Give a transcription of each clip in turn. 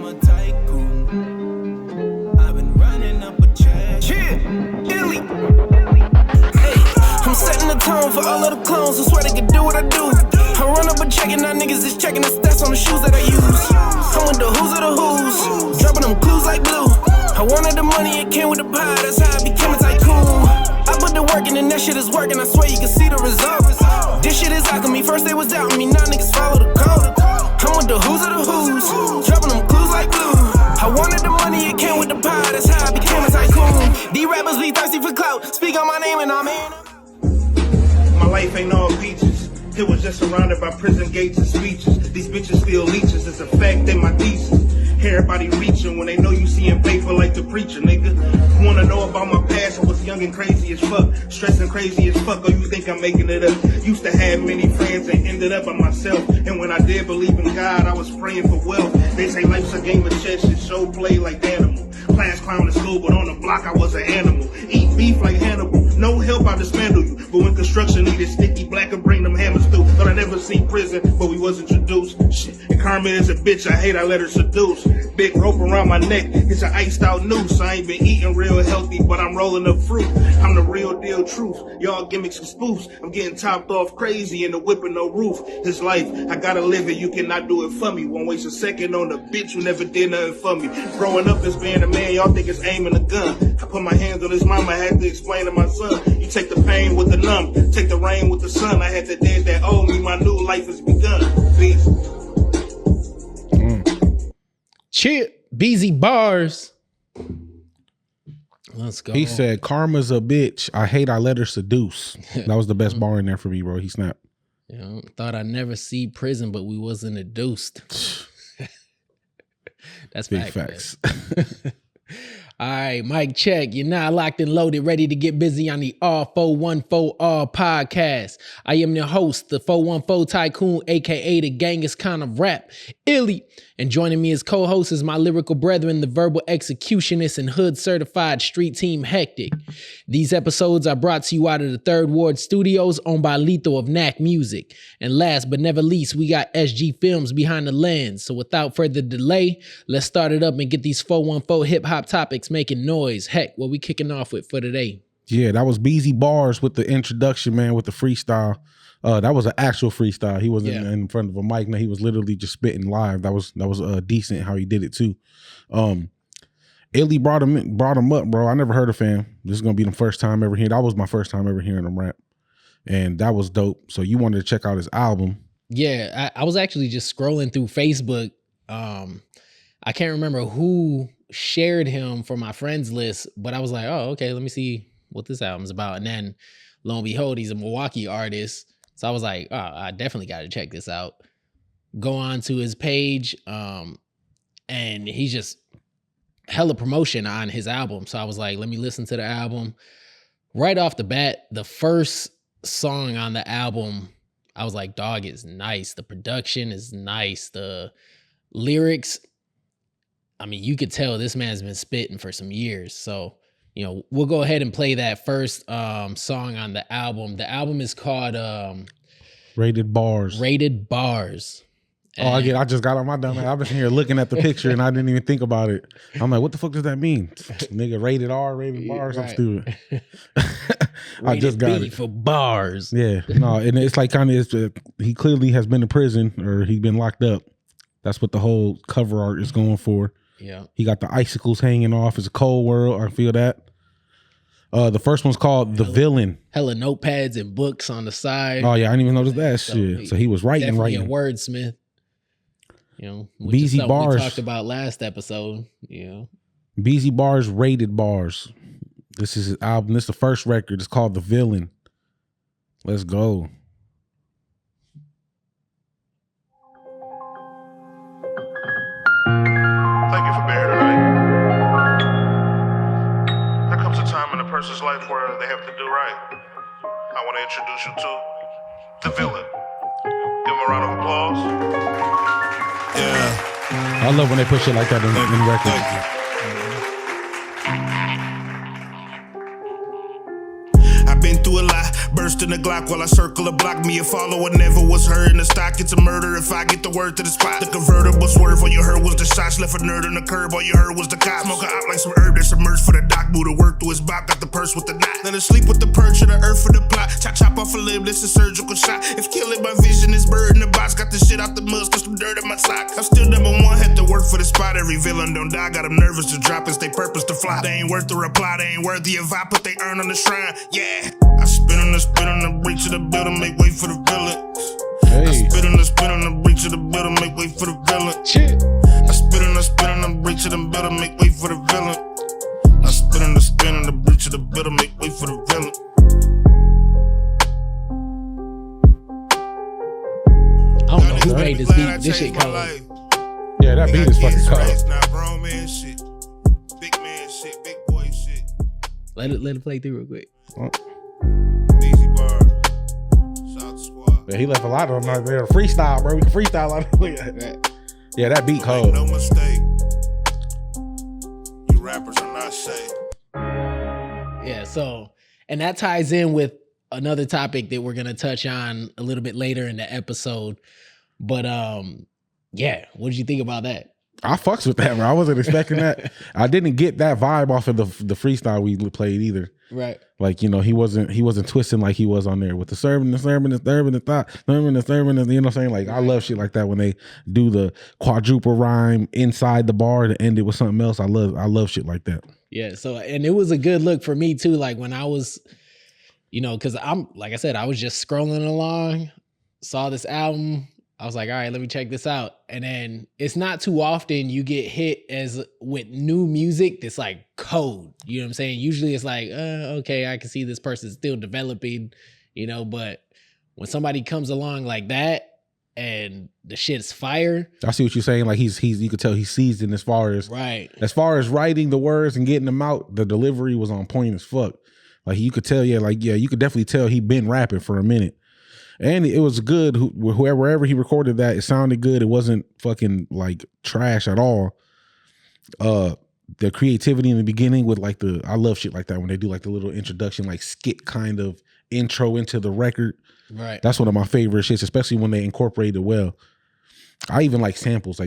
a tycoon. I've been running up a check. Yeah, Illy. Hey, I'm setting the tone for all of the clones who swear they can do what I do. I run up a check and now niggas is checking the stats on the shoes that I use. I'm with the who's of the who's, dropping them clues like glue. I wanted the money, it came with the pie, that's how I became a tycoon. I put the work in and that shit is working, I swear you can see the results. This shit is alchemy, first they was doubting me, now niggas follow the code. I'm with the who's of the who's, dropping them clues like glue. I wanted the money, it came with the pie, that's how I became a tycoon. These rappers be thirsty for clout, speak on my name and I'm in. My life ain't all peaches. It was just surrounded by prison gates and speeches. These bitches still leeches, it's a fact in my thesis. Everybody reaching when they know you seeing paper like the preacher, nigga. You wanna know about my past? I was young and crazy as fuck, stressing crazy as fuck. Oh, you think I'm making it up? Used to have many friends and ended up by myself. And when I did believe in God, I was praying for wealth. They say life's a game of chess, shit show play like animal. Class clown in school, but on the block I was an animal. Eat beef like Hannibal, no help I dismantle you. But when construction needed sticky black, I bring them hammers through. Thought I never seen prison, but we was introduced. Shit, and Carmen is a bitch, I hate I let her seduce. Big rope around my neck, it's an iced out noose. I ain't been eating real healthy, but I'm rolling up fruit. I'm the real deal truth, y'all gimmicks and spoofs. I'm getting topped off crazy in the whip and no roof. This life, I gotta live it, you cannot do it for me. Won't waste a second on the bitch who never did nothing for me. Growing up as being a man, y'all think it's aiming a gun. I put my hands on his mama, I had to explain to my son. You take the pain with the numb, take the rain with the sun. I had the dead that owe me, my new life has begun. Peace. Chip, Beezy Bars. Let's go. He said, "Karma's a bitch. I hate I let her seduce." That was the best bar in there for me, bro. He snapped. You know, thought I'd never see prison, but we wasn't adduced. That's big facts. All right, mic check. You're now locked and loaded, ready to get busy on the R414R podcast. I am your host, the 414 Tycoon, aka the gang is kind of rap, Illy. And joining me as co-host is my lyrical brethren, the verbal executionist and hood certified street team Hectic. These episodes are brought to you out of the Third Ward Studios, owned by Lethal of Knack Music. And last but never least, we got SG Films behind the lens. So without further delay, let's start it up and get these 414 hip hop topics making noise. Heck, what we kicking off with for today? Yeah, that was Beezy Bars with the introduction, man, with the freestyle. That was an actual freestyle. He wasn't in front of a mic. No, he was literally just spitting live. That was decent how he did it too. Illy brought him up, bro. I never heard of him. This is gonna be the first time ever hearing. That was my first time ever hearing him rap, and that was dope. So you wanted to check out his album? Yeah, I was actually just scrolling through Facebook. I can't remember who shared him for my friends list, but I was like, oh, okay, let me see what this album's about. And then lo and behold, he's a Milwaukee artist. So I was like, oh, I definitely got to check this out. Go on to his page, and he's just hella promotion on his album. So I was like, let me listen to the album. Right off the bat, the first song on the album, I was like, dog, it's nice. The production is nice. The lyrics, I mean, you could tell this man's been spitting for some years. So, you know, we'll go ahead and play that first song on the album. The album is called Rated Bars. Rated Bars. Oh, I just got on my dumb ass. I've been here looking at the picture and I didn't even think about it. I'm like, what the fuck does that mean? Nigga, rated R, rated bars. Right. I'm stupid. I just got it for bars. Yeah, no, and it's like kind of he clearly has been in prison or he's been locked up. That's what the whole cover art is going for. Yeah, he got the icicles hanging off. It's a cold world. I feel that. The first one's called The Villain. Hella notepads and books on the side. Oh yeah, I didn't even notice that shit. So he was writing. A wordsmith. You know, Beezy Bars we talked about last episode. You know, Beezy Bars, Rated Bars. This is his album. This is the first record. It's called The Villain. Let's go. Thank you for being here tonight. There comes a time in a person's life where they have to do right. I want to introduce you to The Villain. Give him a round of applause. Yeah. I love when they push it like that in records. I've been through a lot, burst in the Glock while I circle a block. Me a follower never was heard in the stock. It's a murder if I get the word to the spot. The convertible swerve all you heard was the shots, left a nerd on the curb. All you heard was the cops. Smoke out like some herb that submerged for the doc. Buddha work through his bop, got the purse with the knot. Let her sleep with the perch of the earth for the plot. Chop off a limb, this a surgical shot. If killing my vision is bird in the box, got the shit out the mud, got some dirt in my sock. I'm still number one, had to work for the spot. Every villain don't die, got them nervous to drop and stay purpose to fly. They ain't worth the reply, they ain't worthy if I put they earn on the shrine. Yeah, I spit on the reach of the building, make way for the villain. I spit on the reach of the building, make way for the villain. Shit. I spit on the reach of the building, make way for the villain. I spit on the reach of the building, make way for the villain. I don't know who made this beat. This shit cold. Yeah, that beat is fucking cold. Now grown man shit, big man shit, big boy shit. Let it play through real quick. Easy bar, South Squad. Yeah, he left a lot of them out there. Freestyle, bro. We can freestyle on it. Yeah, that beat cold. Make no mistake, you rappers are not safe. Yeah, so, and that ties in with another topic that we're going to touch on a little bit later in the episode. But yeah, what did you think about that? I fucks with that, bro. I wasn't expecting that. I didn't get that vibe off of the freestyle we played either. Right. Like, you know, he wasn't twisting like he was on there with the serving, the thought, serving, you know what I'm saying? Like, I love shit like that when they do the quadruple rhyme inside the bar to end it with something else. I love shit like that. Yeah. So, and it was a good look for me too. Like when I was, you know, cause like I said, I was just scrolling along, saw this album. I was like, all right, let me check this out. And then it's not too often you get hit as with new music that's like code. You know what I'm saying? Usually it's like, okay, I can see this person's still developing, you know, but when somebody comes along like that and the shit's fire. I see what you're saying. Like you could tell he's seasoned as far as writing the words and getting them out. The delivery was on point as fuck. Like you could tell, you could definitely tell he been rapping for a minute. And it was good. Wherever he recorded that, it sounded good. It wasn't fucking like trash at all. The creativity in the beginning with like I love shit like that when they do like the little introduction, like skit kind of intro into the record. Right. That's one of my favorite shits, especially when they incorporate it well. I even like samples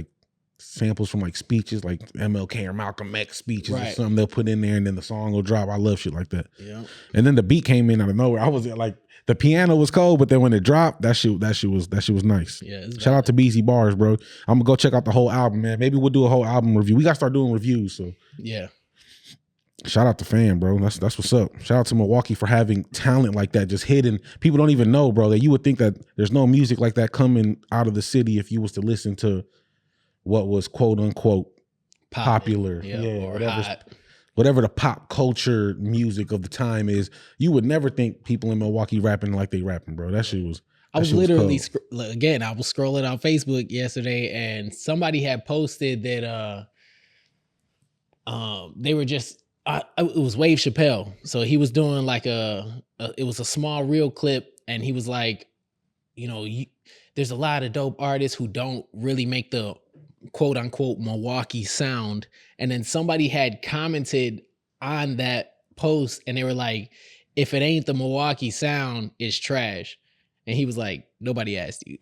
from like speeches, like MLK or Malcolm X speeches or something they'll put in there, and then the song will drop. I love shit like that. Yeah. And then the beat came in out of nowhere. I was like, the piano was cold, but then when it dropped, that shit was nice. Yeah. Shout out to BZ Bars, bro. I'm gonna go check out the whole album, man. Maybe we'll do a whole album review. We gotta start doing reviews. So yeah. Shout out to Fam, bro. That's what's up. Shout out to Milwaukee for having talent like that just hidden. People don't even know, bro, that you would think that there's no music like that coming out of the city if you was to listen to what was quote unquote popular. Yeah, or whatever the pop culture music of the time is. You would never think people in Milwaukee rapping like they rapping, bro. That shit was. I was literally again. I was scrolling on Facebook yesterday, and somebody had posted that they were just. It was Wave Chappelle, so he was doing like it was a small reel clip, and he was like, you know, there's a lot of dope artists who don't really make the quote unquote Milwaukee sound. And then somebody had commented on that post and they were like, if it ain't the Milwaukee sound, it's trash. And he was like, nobody asked you.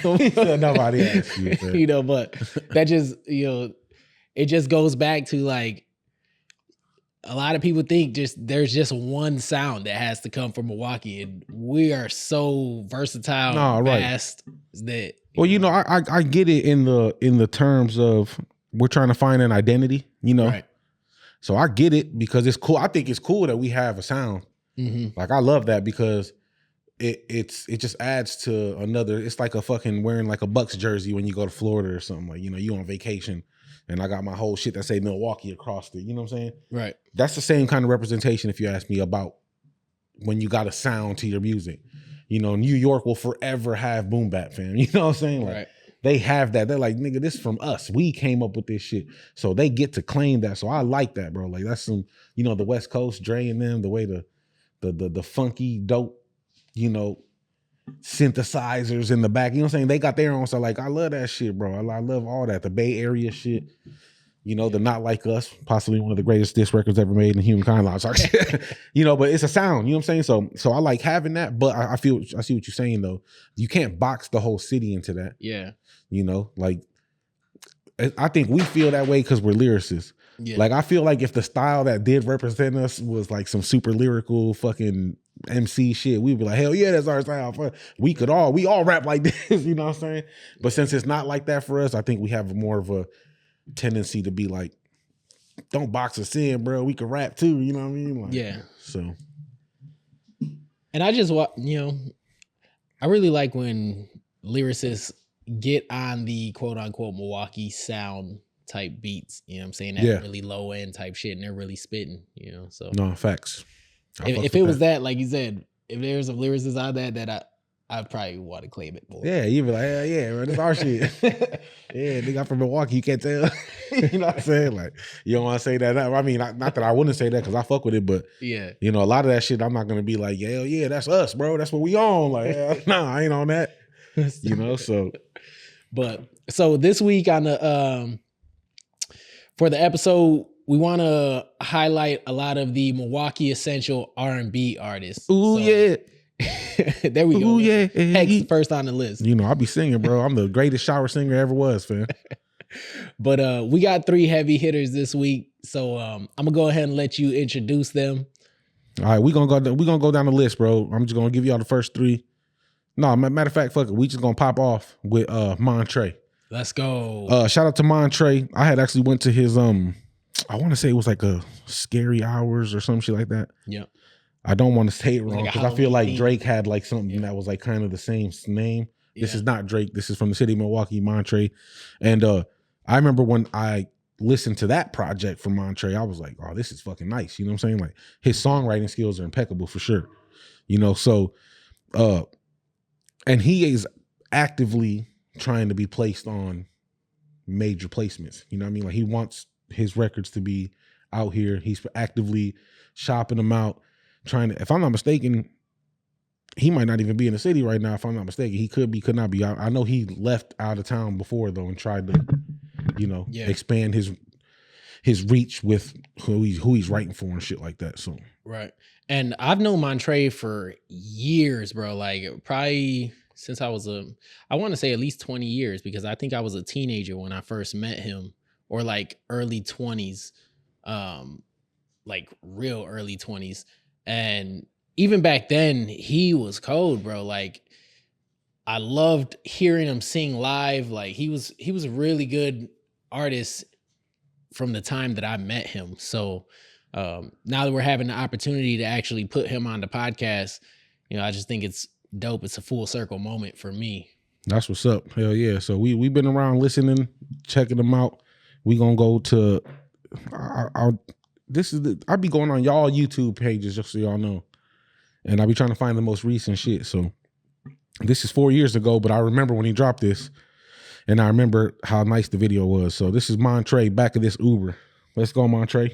Nobody asked you. You know, but that just, you know, it just goes back to like, a lot of people think there's just one sound that has to come from Milwaukee, and we are so versatile, vast that. Well, you know, I get it in the terms of we're trying to find an identity, you know. Right. So I get it because it's cool. I think it's cool that we have a sound. Mm-hmm. Like I love that because it just adds to another. It's like a fucking wearing like a Bucks jersey when you go to Florida or something. Like, you know, you on vacation. And I got my whole shit that say Milwaukee across it. You know what I'm saying? Right. That's the same kind of representation, if you ask me, about when you got a sound to your music. You know, New York will forever have boom bap, fam. You know what I'm saying? Like they have that. They're like, nigga, this is from us. We came up with this shit. So they get to claim that. So I like that, bro. Like that's some, you know, the West Coast, Dre and them, the way the funky, dope, you know, synthesizers in the back, you know what I'm saying? They got their own. So like, I love that shit, bro. I love all that. The Bay Area shit, you know, the Not Like Us, possibly one of the greatest disc records ever made in humankind. You know, but it's a sound, you know what I'm saying? So I like having that, but I see what you're saying though. You can't box the whole city into that. Yeah. You know, like I think we feel that way because we're lyricists. Yeah. Like I feel like if the style that did represent us was like some super lyrical fucking MC shit, we'd be like, hell yeah, that's our style. We all rap like this, you know what I'm saying? But since it's not like that for us, I think we have more of a tendency to be like, don't box us in, bro. We can rap too, you know what I mean? Like, yeah. So. And I just, I really like when lyricists get on the quote unquote Milwaukee sound type beats, you know what I'm saying? That really low end type shit, and they're really spitting, you know? So no, facts. If it was that, like you said, if there's some lyricists out there that I probably want to claim it more. Yeah, you'd be like, hell yeah, bro, this our shit. Yeah, nigga, I'm from Milwaukee, you can't tell. You know what I'm saying? Like, you don't want to say that. I mean, not that I wouldn't say that because I fuck with it, but yeah, you know, a lot of that shit, I'm not going to be like, hell yeah, that's us, bro. That's what we on. Like, nah, I ain't on that. You know, so. But, so this week on the, for the episode, we want to highlight a lot of the Milwaukee essential R&B artists. Ooh, yeah. There we go. Ooh, yeah. Hex first on the list. You know, I be singing, bro. I'm the greatest shower singer ever was, fam. But we got 3 heavy hitters this week. So I'm going to go ahead and let you introduce them. All right, we're gonna go down the list, bro. I'm just going to give y'all the first 3. No, matter of fact, fuck it. We just going to pop off with Montre. Let's go. Shout out to Montre. I had actually went to his I want to say it was like a Scary Hours or some shit like that. Yeah. I don't want to say it wrong because like I feel like Drake had like something that was like kind of the same name. This is not Drake. This is from the city of Milwaukee, Montre. And I remember when I listened to that project from Montre, I was like, oh, this is fucking nice. You know what I'm saying? Like his songwriting skills are impeccable for sure. You know, so and he is actively trying to be placed on major placements. You know what I mean? Like he wants his records to be out here. He's actively shopping them out, trying to, if I'm not mistaken, he might not even be in the city right now. If I'm not mistaken, he could be, could not be. I know he left out of town before though and tried to, you know, expand his reach with who he's writing for and shit like that. So right. And I've known Montre for years, bro. Like probably since I was I want to say at least 20 years because I think I was a teenager when I first met him, or like early 20s, like real early 20s. And even back then he was cold, bro. Like I loved hearing him sing live. Like he was a really good artist from the time that I met him. So now that we're having the opportunity to actually put him on the podcast, you know, I just think it's dope. It's a full circle moment for me. That's what's up. Hell yeah. So we've been around listening, checking them out. We gonna go to I'll be going on y'all YouTube pages just so y'all know. And I'll be trying to find the most recent shit. So this is 4 years ago, but I remember when he dropped this and I remember how nice the video was. So this is Montre, back of this Uber. Let's go, Montre.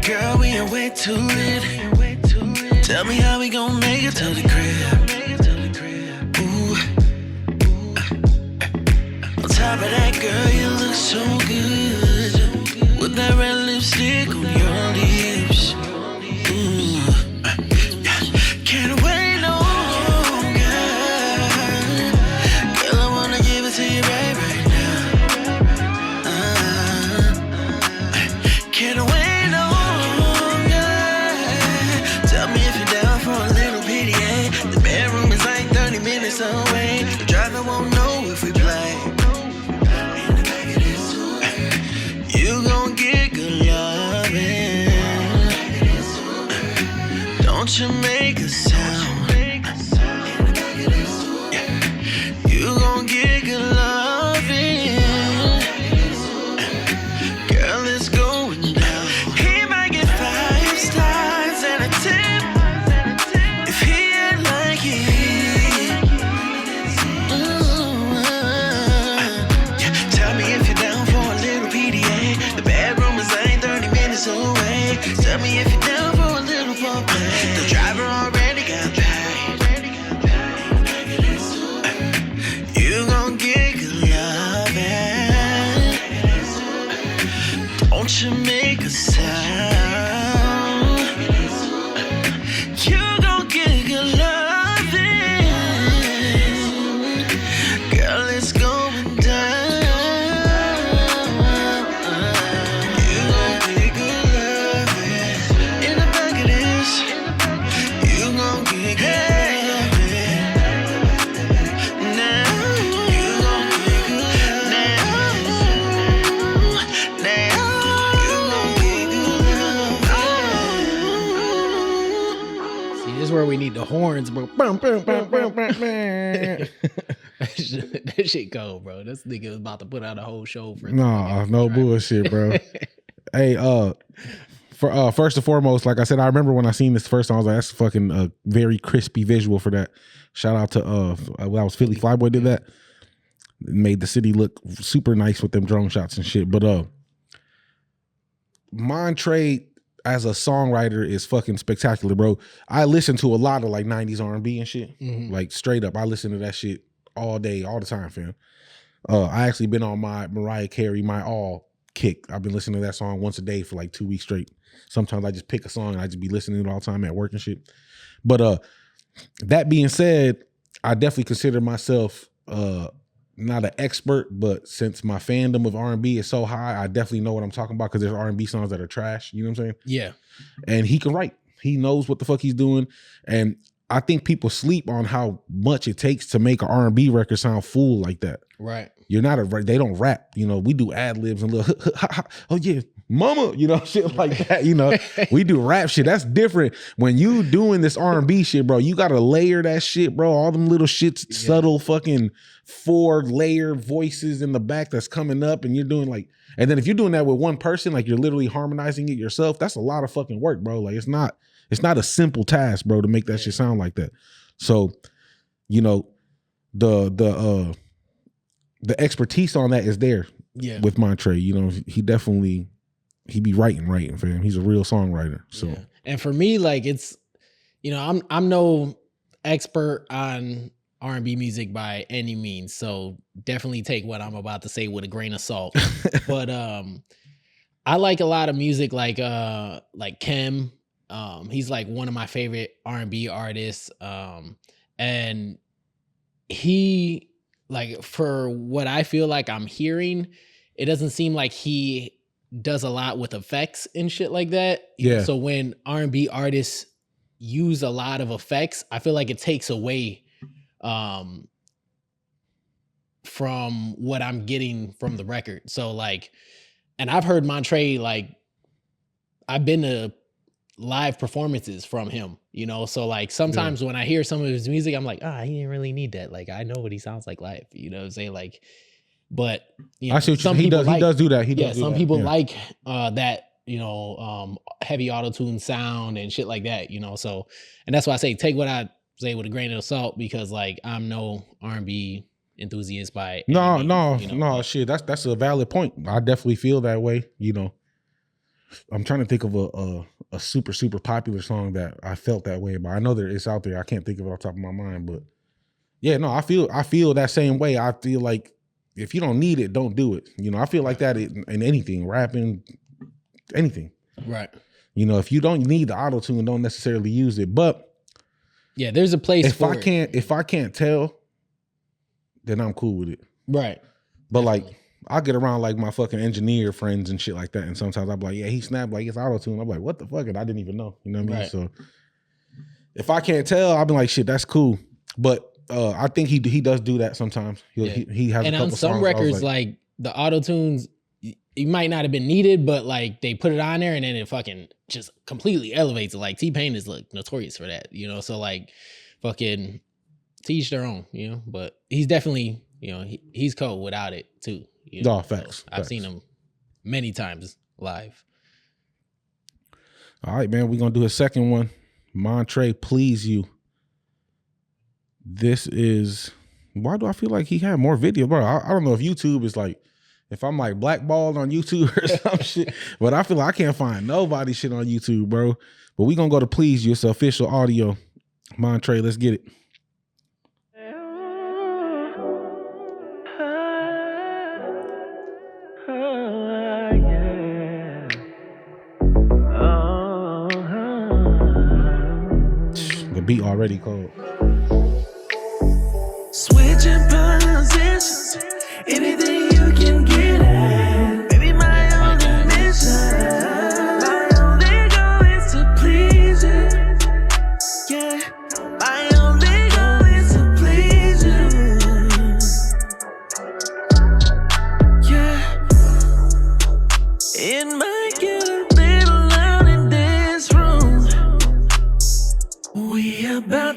Girl, we ain't way too lit. Tell me how we gon' make it to the crib. Ooh. On top of that, girl, you look so good. With that red lipstick on your lips. Ooh. Can't wait no longer. Girl, I wanna give it to you right now. Can't wait no longer. Tell me if you're down for a little PDA. The bedroom is like 30 minutes away. The driver won't know if we play. In the back of this Uber, you gon' get good loving. Don't you make a sound. You gon' get good loving. Girl, it's going down. He might get 5 stars and a tip if he ain't like it. Ooh. the horns, bro. That shit cold, bro. This nigga was about to put out a whole show for no bullshit, bro. Hey, first and foremost, like I said, I remember when I seen this first time, I was like, that's fucking a very crispy visual for that. Shout out to that was Philly Flyboy did that. Made the city look super nice with them drone shots and shit. But Montre as a songwriter is fucking spectacular, bro. I listen to a lot of like 90s R&B and shit. Like straight up, I listen to that shit all day, all the time, fam. I actually been on my Mariah Carey, My All kick. I've been listening to that song once a day for like 2 weeks straight. Sometimes I just pick a song and I just be listening to it all the time at work and shit. But that being said, I definitely consider myself not an expert, but since my fandom of R&B is so high, I definitely know what I'm talking about because there's R&B songs that are trash. You know what I'm saying? Yeah. And he can write. He knows what the fuck he's doing. And I think people sleep on how much it takes to make an R&B record sound full like that. Right. You're not they don't rap. You know, we do ad libs and little, oh yeah, mama, you know, shit like that. You know, we do rap shit. That's different. When you doing this R&B shit, bro, you got to layer that shit, bro. All them little shits, subtle fucking 4-layer voices in the back that's coming up, and you're doing like, and then if you're doing that with one person, like you're literally harmonizing it yourself, that's a lot of fucking work, bro. Like it's not a simple task, bro, to make that shit sound like that. So, you know, the expertise on that is there with Montre. You know, he be writing, fam. He's a real songwriter. So, and for me, like it's, you know, I'm no expert on R&B music by any means. So definitely take what I'm about to say with a grain of salt. But I like a lot of music like Kim. He's like one of my favorite R&B artists. And he, like, for what I feel like I'm hearing, it doesn't seem like he does a lot with effects and shit like that. You know, so when R&B artists use a lot of effects, I feel like it takes away from what I'm getting from the record. So like, and I've heard Montre, like, I've been to live performances from him, you know? So like sometimes when I hear some of his music, I'm like, he didn't really need that. Like, I know what he sounds like live, you know what I'm saying? Like, but you know, I see what he does. He does do that. Some people like that, you know, heavy auto-tune sound and shit like that, you know? So, and that's why I say, take what I say with a grain of salt, because like, I'm no R&B enthusiast by any means, you know? No, shit. That's a valid point. I definitely feel that way, you know. I'm trying to think of a super, super popular song that I felt that way about. I know it's out there. I can't think of it off the top of my mind, but yeah, no, I feel that same way. I feel like if you don't need it, don't do it. You know, I feel like that in anything, rapping, anything. Right. You know, if you don't need the auto-tune, don't necessarily use it. But yeah, there's a place for it. If I can't tell, then I'm cool with it. Right. But like, I get around like my fucking engineer friends and shit like that, and sometimes I'm like, yeah, he snapped like it's auto-tune. I'm like, what the fuck? And I didn't even know. You know what I mean? Right. So if I can't tell, I'll be like, shit, that's cool. But I think he does do that sometimes. He has and a couple on some songs records, like the auto-tunes, it might not have been needed, but like they put it on there and then it fucking just completely elevates it. Like T-Pain is like notorious for that, you know? So like fucking to each their own, you know? But he's definitely, you know, he's cold without it too. You know? No, facts. So I've seen him many times live. All right, man, we're going to do a second one. Montre, Please You. This is, why do I feel like he had more video? Bro, I don't know if YouTube is like, if I'm like blackballed on YouTube or some shit, but I feel like I can't find nobody shit on YouTube, bro. But we going to go to Please You. It's official audio. Montre, let's get it. The beat already cold. Switching positions, anything you can get at. Baby, my only mission, my only goal is to please you. Yeah, my only goal is to please you. Yeah, it might get a little loud in this room. We about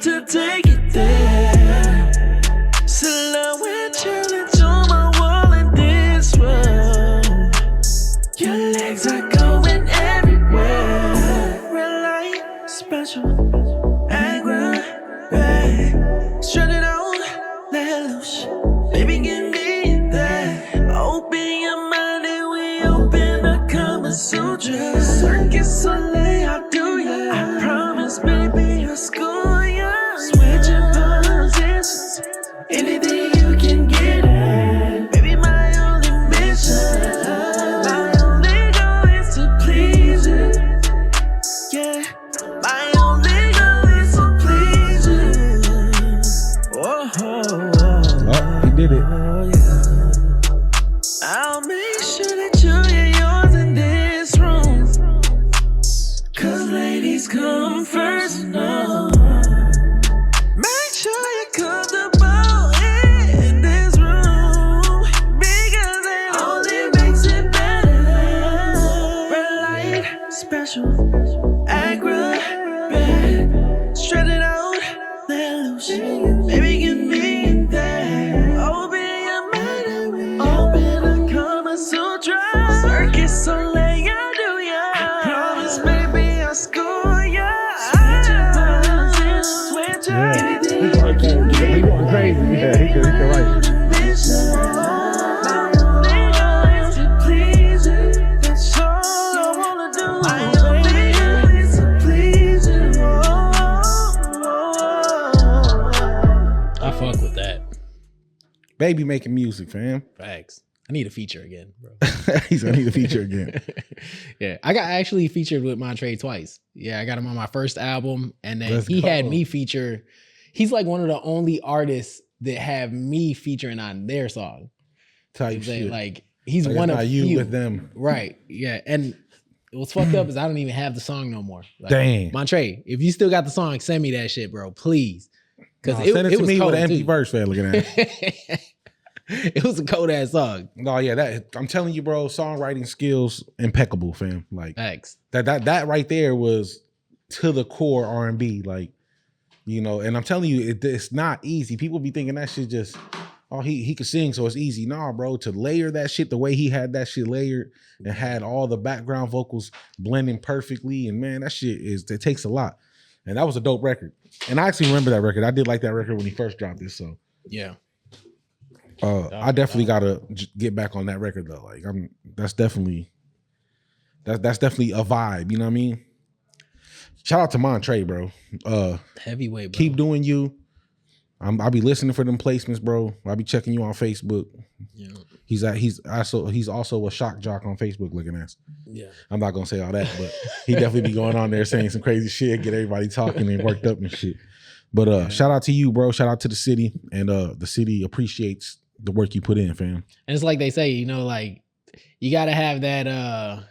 soldier. Circus Soleil, I do ya. I promise, baby, I'll school ya. Switching positions, anything you can get it. Baby, my only mission, my only goal is to please you. Yeah, my only goal is to please you. Oh, he did it. I'll make sure that you get yours in this room. Cause ladies come first, no. Make sure you're comfortable in this room. Because it only makes it better. Red light, special, acrobat. Stretch it out, let loose. Baby, give me that. Open your mind, open a Kama Sutra. Circus Soleil, I do ya. I promise, baby, I'll school ya. Switch up, anything you can get. He going crazy. Yeah, he could right. My only goal is to please you. That's all I wanna do. My only goal is to please you. I fuck with that. Baby making music, fam. Facts. I need a feature again, bro. He's gonna need a feature again. Yeah, I got actually featured with Montre twice. Yeah, I got him on my first album, and then Let's he go. had me feature. He's like one of the only artists that have me featuring on their song. Type They, shit. like he's Like, one it's of not you few. with them. Right? Yeah, and what's fucked up is I don't even have the song no more. Like, Dang. Montre, if you still got the song, send me that shit, bro, please. Because Nah, send it to was me cold with an empty too. verse, fam. Looking at it. It was a cold ass song. No, yeah, that I'm telling you, bro. Songwriting skills impeccable, fam. Like Facts. that right there was to the core R&B, like, you know. And I'm telling you, it's not easy. People be thinking that shit just, oh, he could sing, so it's easy. Nah, bro, to layer that shit the way he had that shit layered and had all the background vocals blending perfectly, and man, that shit it takes a lot. And that was a dope record. And I actually remember that record. I did like that record when he first dropped it. So Yeah. I definitely gotta get back on that record though. Like that's definitely a vibe. You know what I mean? Shout out to Montre, bro. Heavyweight, bro. Keep doing you. I'll be listening for them placements, bro. I'll be checking you on Facebook. Yeah. He's also a shock jock on Facebook looking at. Yeah. I'm not gonna say all that, but he definitely be going on there saying some crazy shit, get everybody talking and worked up and shit. But shout out to you, bro. Shout out to the city, and the city appreciates the work you put in, fam. And it's like they say, you know, like you gotta have that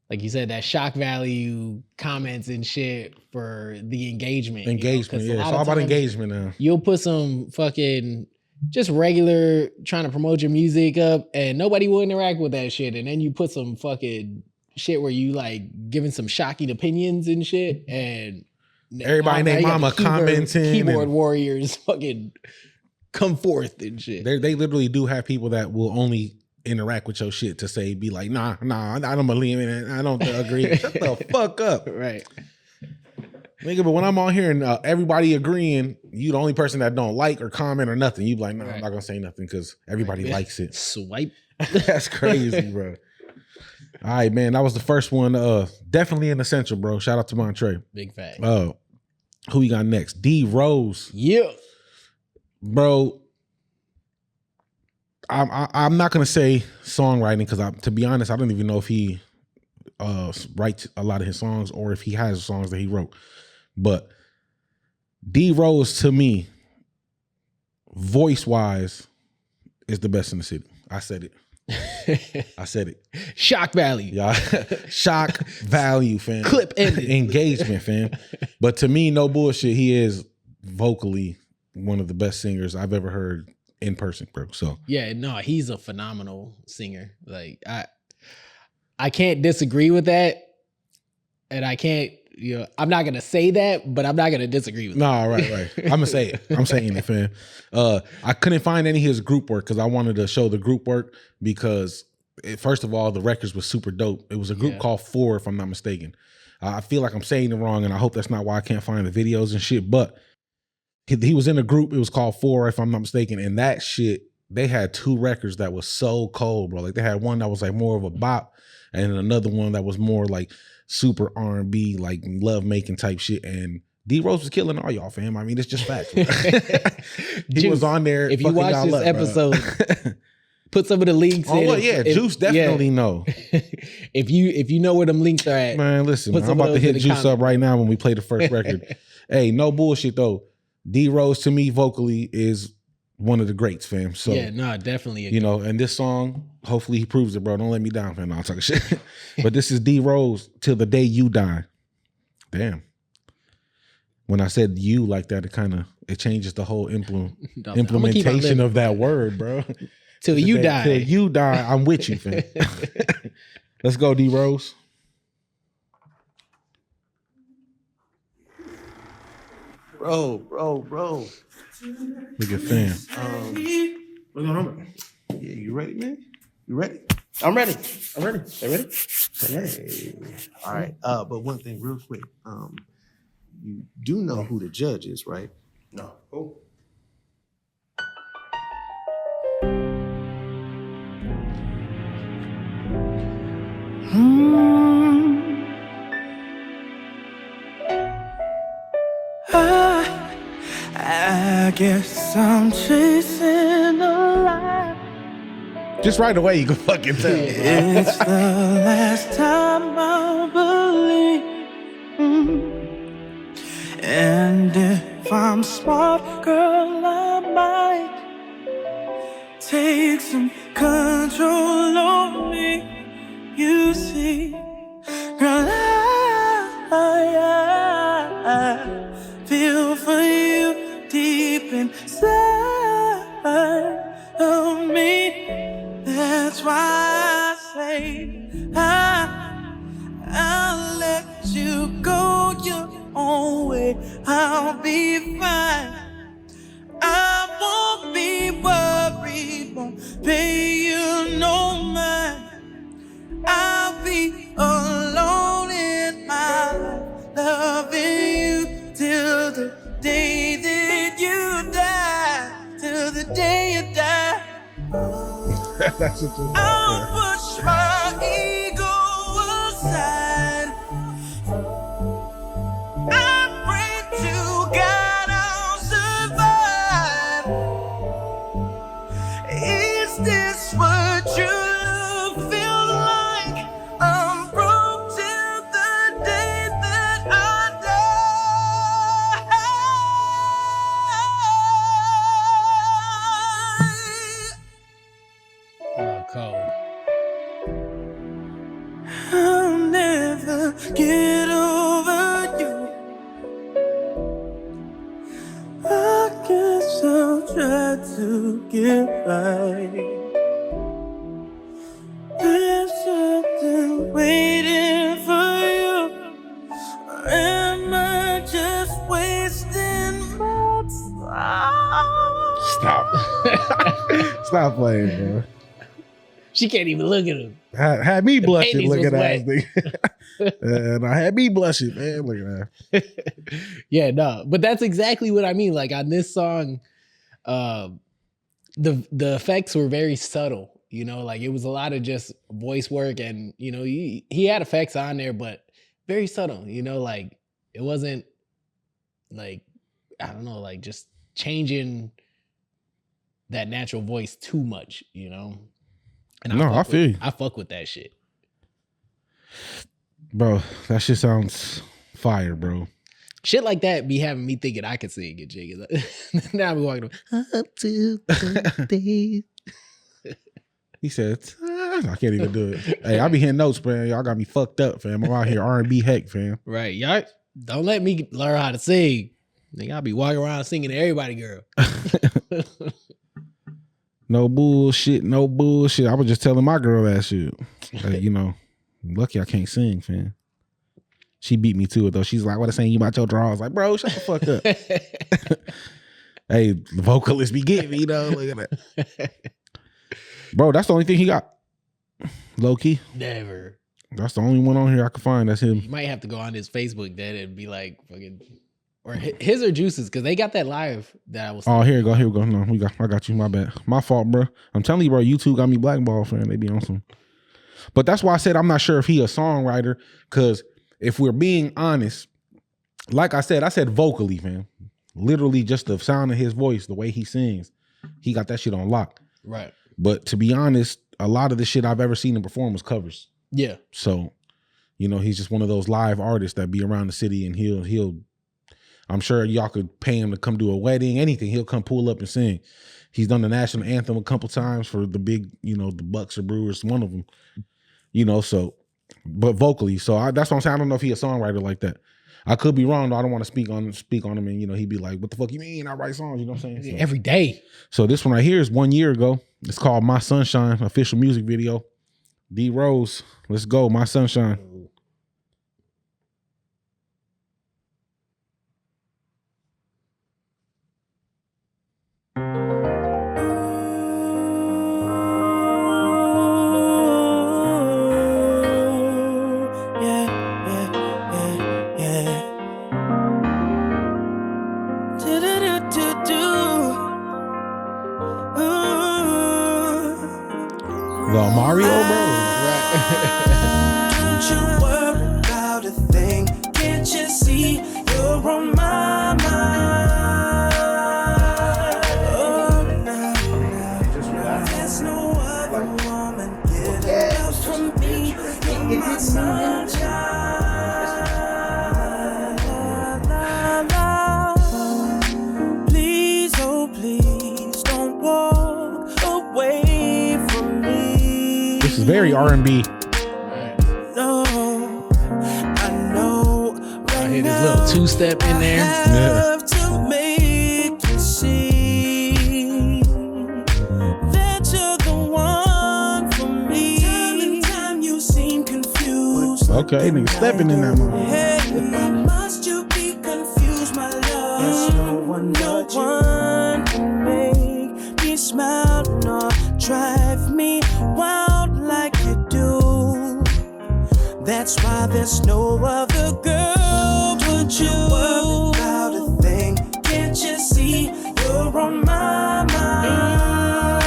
like you said, that shock value comments and shit for the engagement. Engagement, you know? yeah. It's all about engagement now. You'll put some fucking just regular trying to promote your music up and nobody will interact with that shit. And then you put some fucking shit where you like giving some shocking opinions and shit, and everybody and their now you got mama the commenting. keyboard warriors fucking come forth and shit. They literally do have people that will only interact with your shit to say, be like, nah, I don't believe in it. I don't agree. Shut the fuck up. Right. Nigga, but when I'm on here and everybody agreeing, you the only person that don't like or comment or nothing. You be like, nah, I'm not gonna say nothing because everybody likes it. Swipe. That's crazy, bro. All right, man. That was the first one. Definitely an essential, bro. Shout out to Montre. Big fact. Who we got next? D Rose. Yeah. Bro, I'm not gonna say songwriting because to be honest, I don't even know if he writes a lot of his songs or if he has songs that he wrote. But D Rose to me, voice wise, is the best in the city. I said it. I said it. Shock value. Yeah, shock value, fam. Clip ended. Engagement, fam. But to me, no bullshit. He is vocally one of the best singers I've ever heard in person, bro. So Yeah, no, he's a phenomenal singer. Like I can't disagree with that, and I can't. You know, I'm not gonna say that, but I'm not gonna disagree with nah, right. I'm gonna say it. I'm saying it, fam. I couldn't find any of his group work because I wanted to show the group work because first of all, the records was super dope. It was a group called Four, if I'm not mistaken. I feel like I'm saying it wrong, and I hope that's not why I can't find the videos and shit. But he was in a group. It was called Four, if I'm not mistaken, and that shit. They had two records that was so cold, bro. Like they had one that was like more of a bop, and another one that was more like super R&B, like love making type shit. And D Rose was killing all y'all, fam. I mean, it's just facts. He was on there. If you watch this up, episode, put some of the links in. Well, yeah, Juice definitely know. If you know where them links are at, man, listen, man, I'm about to hit Juice up right now when we play the first record. Hey, no bullshit though. D Rose to me vocally is one of the greats, fam. So yeah, no, definitely. You know, and this song, hopefully he proves it, bro. Don't let me down, fam. No, I'm talking shit. But this is D Rose, Till the Day You Die. Damn. When I said you like that, it changes the whole implementation of that word, bro. Till you die. Till you die, I'm with you, fam. Let's go, D Rose. Bro. Look at fam. What's going on? Yeah, you ready, man? You ready? I'm ready. They ready? Hey. All right. But one thing real quick. You do know who the judge is, right? No. Who? I guess I'm chasing a lie. Just right away, you can fucking tell. It's the last time I believe. And if I'm smart, girl, I might take some control of me. You see, girl, I feel for you deep inside of me. That's why I say I'll let you go your own way. I'll be fine. I won't be worried, won't pay you no mind. I'll be alone in my life, loving you till the day that you die, till the day you die. That's what I'll push my ego aside. I pray to God I'll survive. Is this what you feel like? I'm broke till the day that I die. Oh, cold. I'll never get over you. I guess I'll try to get right. There's something waiting for you. Or am I just wasting my time? Stop playing, bro. She can't even look at him. Had me blushing looking was at this nigga. And I had me blushing, man. Look at that. Yeah, no, but that's exactly what I mean. Like on this song, the effects were very subtle. You know, like it was a lot of just voice work, and you know, he had effects on there, but very subtle. You know, like it wasn't like, I don't know, like just changing that natural voice too much. You know. And I feel you. I fuck with that shit. Bro, that shit sounds fire, bro. Shit like that be having me thinking I could sing it, Jiggy. Now I be walking up to the day. He said, I can't even do it. Hey, I be hitting notes, man. Y'all got me fucked up, fam. I'm out here R&B heck, fam. Right. Y'all don't let me learn how to sing. Nigga, I'll be walking around singing to everybody, girl. No bullshit. I was just telling my girl that shit. Like, you know, lucky I can't sing, fam. She beat me to it though. She's like, "What I saying you about your draws?" Like, bro, shut the fuck up. Hey, the vocalist be getting me though. Look at that, bro. That's the only thing he got. Low key. Never. That's the only one on here I can find. That's him. You might have to go on his Facebook then and be like, fucking, or his or Juice's, because they got that live that I was. Oh, here we go. No, I got you. My bad. My fault, bro. I'm telling you, bro. YouTube got me blackballed, fam. They be on some But that's why I said I'm not sure if he a songwriter, because if we're being honest, like I said vocally, man. Literally just the sound of his voice, the way he sings, he got that shit on lock. Right. But to be honest, a lot of the shit I've ever seen him perform was covers. Yeah. So, you know, he's just one of those live artists that be around the city, and he'll I'm sure y'all could pay him to come do a wedding, anything. He'll come pull up and sing. He's done the national anthem a couple times for the big, you know, the Bucks or Brewers, one of them, you know, so, but vocally. So that's what I'm saying. I don't know if he's a songwriter like that. I could be wrong, though. I don't want to speak on him, and, you know, he'd be like, what the fuck you mean I write songs? You know what I'm saying? So, every day. So this one right here is 1 year ago. It's called My Sunshine, official music video. D Rose, let's go, My Sunshine. The Mario, bro. Don't you worry about a thing. Can't you see you're on my mind? Oh, there's no other woman getting love from me. You're my sunshine. Please, oh please, don't walk away from me. This is very R&B. No, I know. I hear this little two-step in there. Yeah. To make you see that you're the one for me. Time you seem confused. Okay, nigga stepping in that moment. Hey, must you be confused, my love? There's no one can make me smile nor drive me wild like you do. That's why there's no other girl but you. Worry about a thing. Can't you see you're on my mind?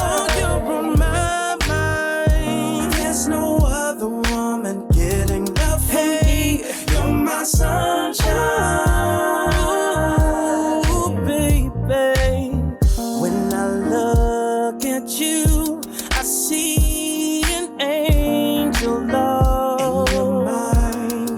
Oh, you're on my mind. There's no other woman getting love from me. You're my sunshine. Ooh, baby. When I look at you, I see an angel love. You're mine,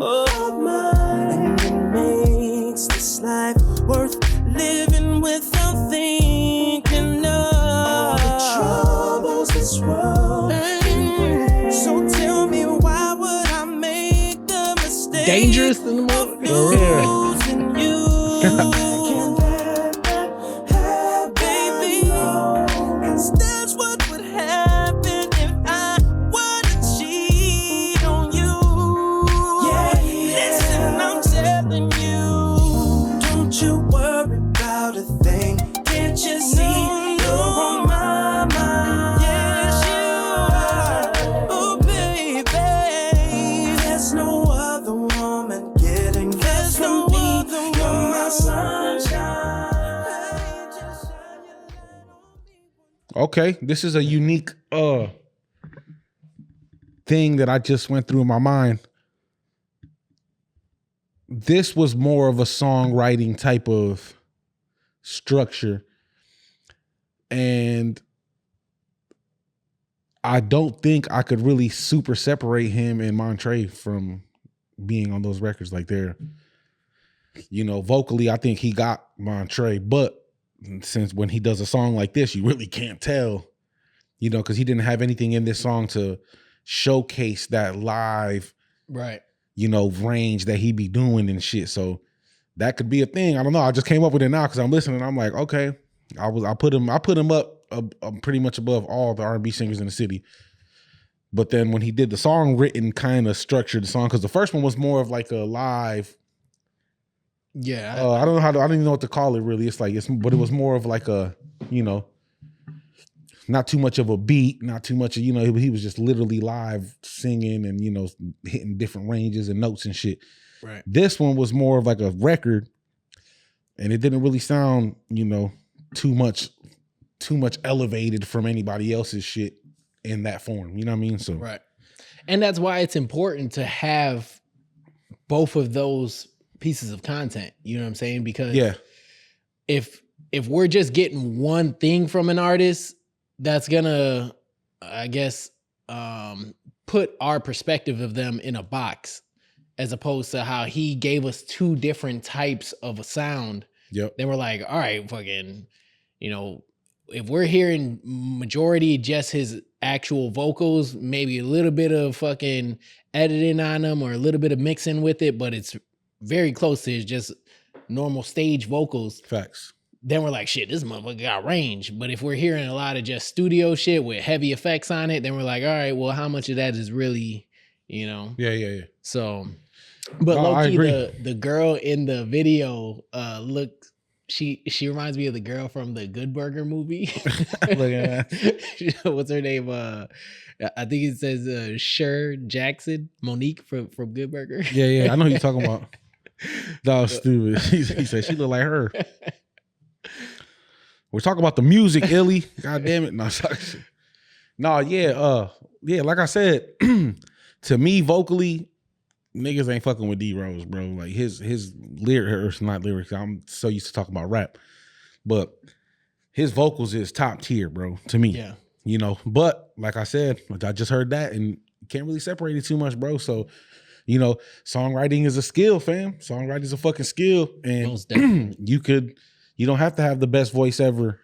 oh mine. And it makes this life worth living without thinking of the troubles this world can bring. So tell me, why would I make the mistake? Dangerous in the morning. Losing you. Can't let that happen, baby. 'Cause that's what would happen if I were to cheat on you. Yeah, listen, I'm telling you. Don't you worry about a thing. Can't you see you're on my mind? Yes, you are. Oh, baby. There's no other woman getting less from me. You're my sunshine. Okay, this is a unique thing that I just went through in my mind. This was more of a songwriting type of structure, and I don't think I could really super separate him and Montre from being on those records. Like they're, you know, vocally, I think he got Montre, but since when he does a song like this, you really can't tell, you know, because he didn't have anything in this song to showcase that live, Right. you know, range that he be doing and shit. So that could be a thing. I don't know. I just came up with it now because I'm listening. I'm like, okay, I put him up pretty much above all the R&B singers in the city. But then when he did the song written, kind of structured the song, because the first one was more of like a live. Yeah. I don't know I don't even know what to call it really. But it was more of like a, you know, not too much of a beat, not too much of, you know, he was just literally live singing and, you know, hitting different ranges and notes and shit. Right. This one was more of like a record, and it didn't really sound, you know, too much elevated from anybody else's shit in that form. You know what I mean? So right. And that's why it's important to have both of those pieces of content. You know what I'm saying? Because yeah, if we're just getting one thing from an artist, that's gonna, I guess, put our perspective of them in a box, as opposed to how he gave us two different types of a sound. yep, Then we're like, all right, fucking, you know, if we're hearing majority just his actual vocals, maybe a little bit of fucking editing on them or a little bit of mixing with it, but it's very close to his just normal stage vocals. facts. Then we're like, shit, this motherfucker got range. But if we're hearing a lot of just studio shit with heavy effects on it, then we're like, all right, well, how much of that is really, you know? Yeah. So, but No, I low-key, agree. the girl in the video, she reminds me of the girl from the Good Burger movie. Look at that. What's her name? I think it says Sher Jackson, Monique from Good Burger. Yeah. I know who you're talking about. That was stupid. He said she looked like her. We're talking about the music, Illy. God damn it. No, yeah, like I said, to me, vocally, niggas ain't fucking with D Rose, bro. Like his lyrics, not lyrics. I'm so used to talking about rap. But his vocals is top tier, bro, to me. Yeah. You know, but like I said, I just heard that and you can't really separate it too much, bro. So, you know, songwriting is a skill, fam. Songwriting is a fucking skill. And Most definitely. you don't have to have the best voice ever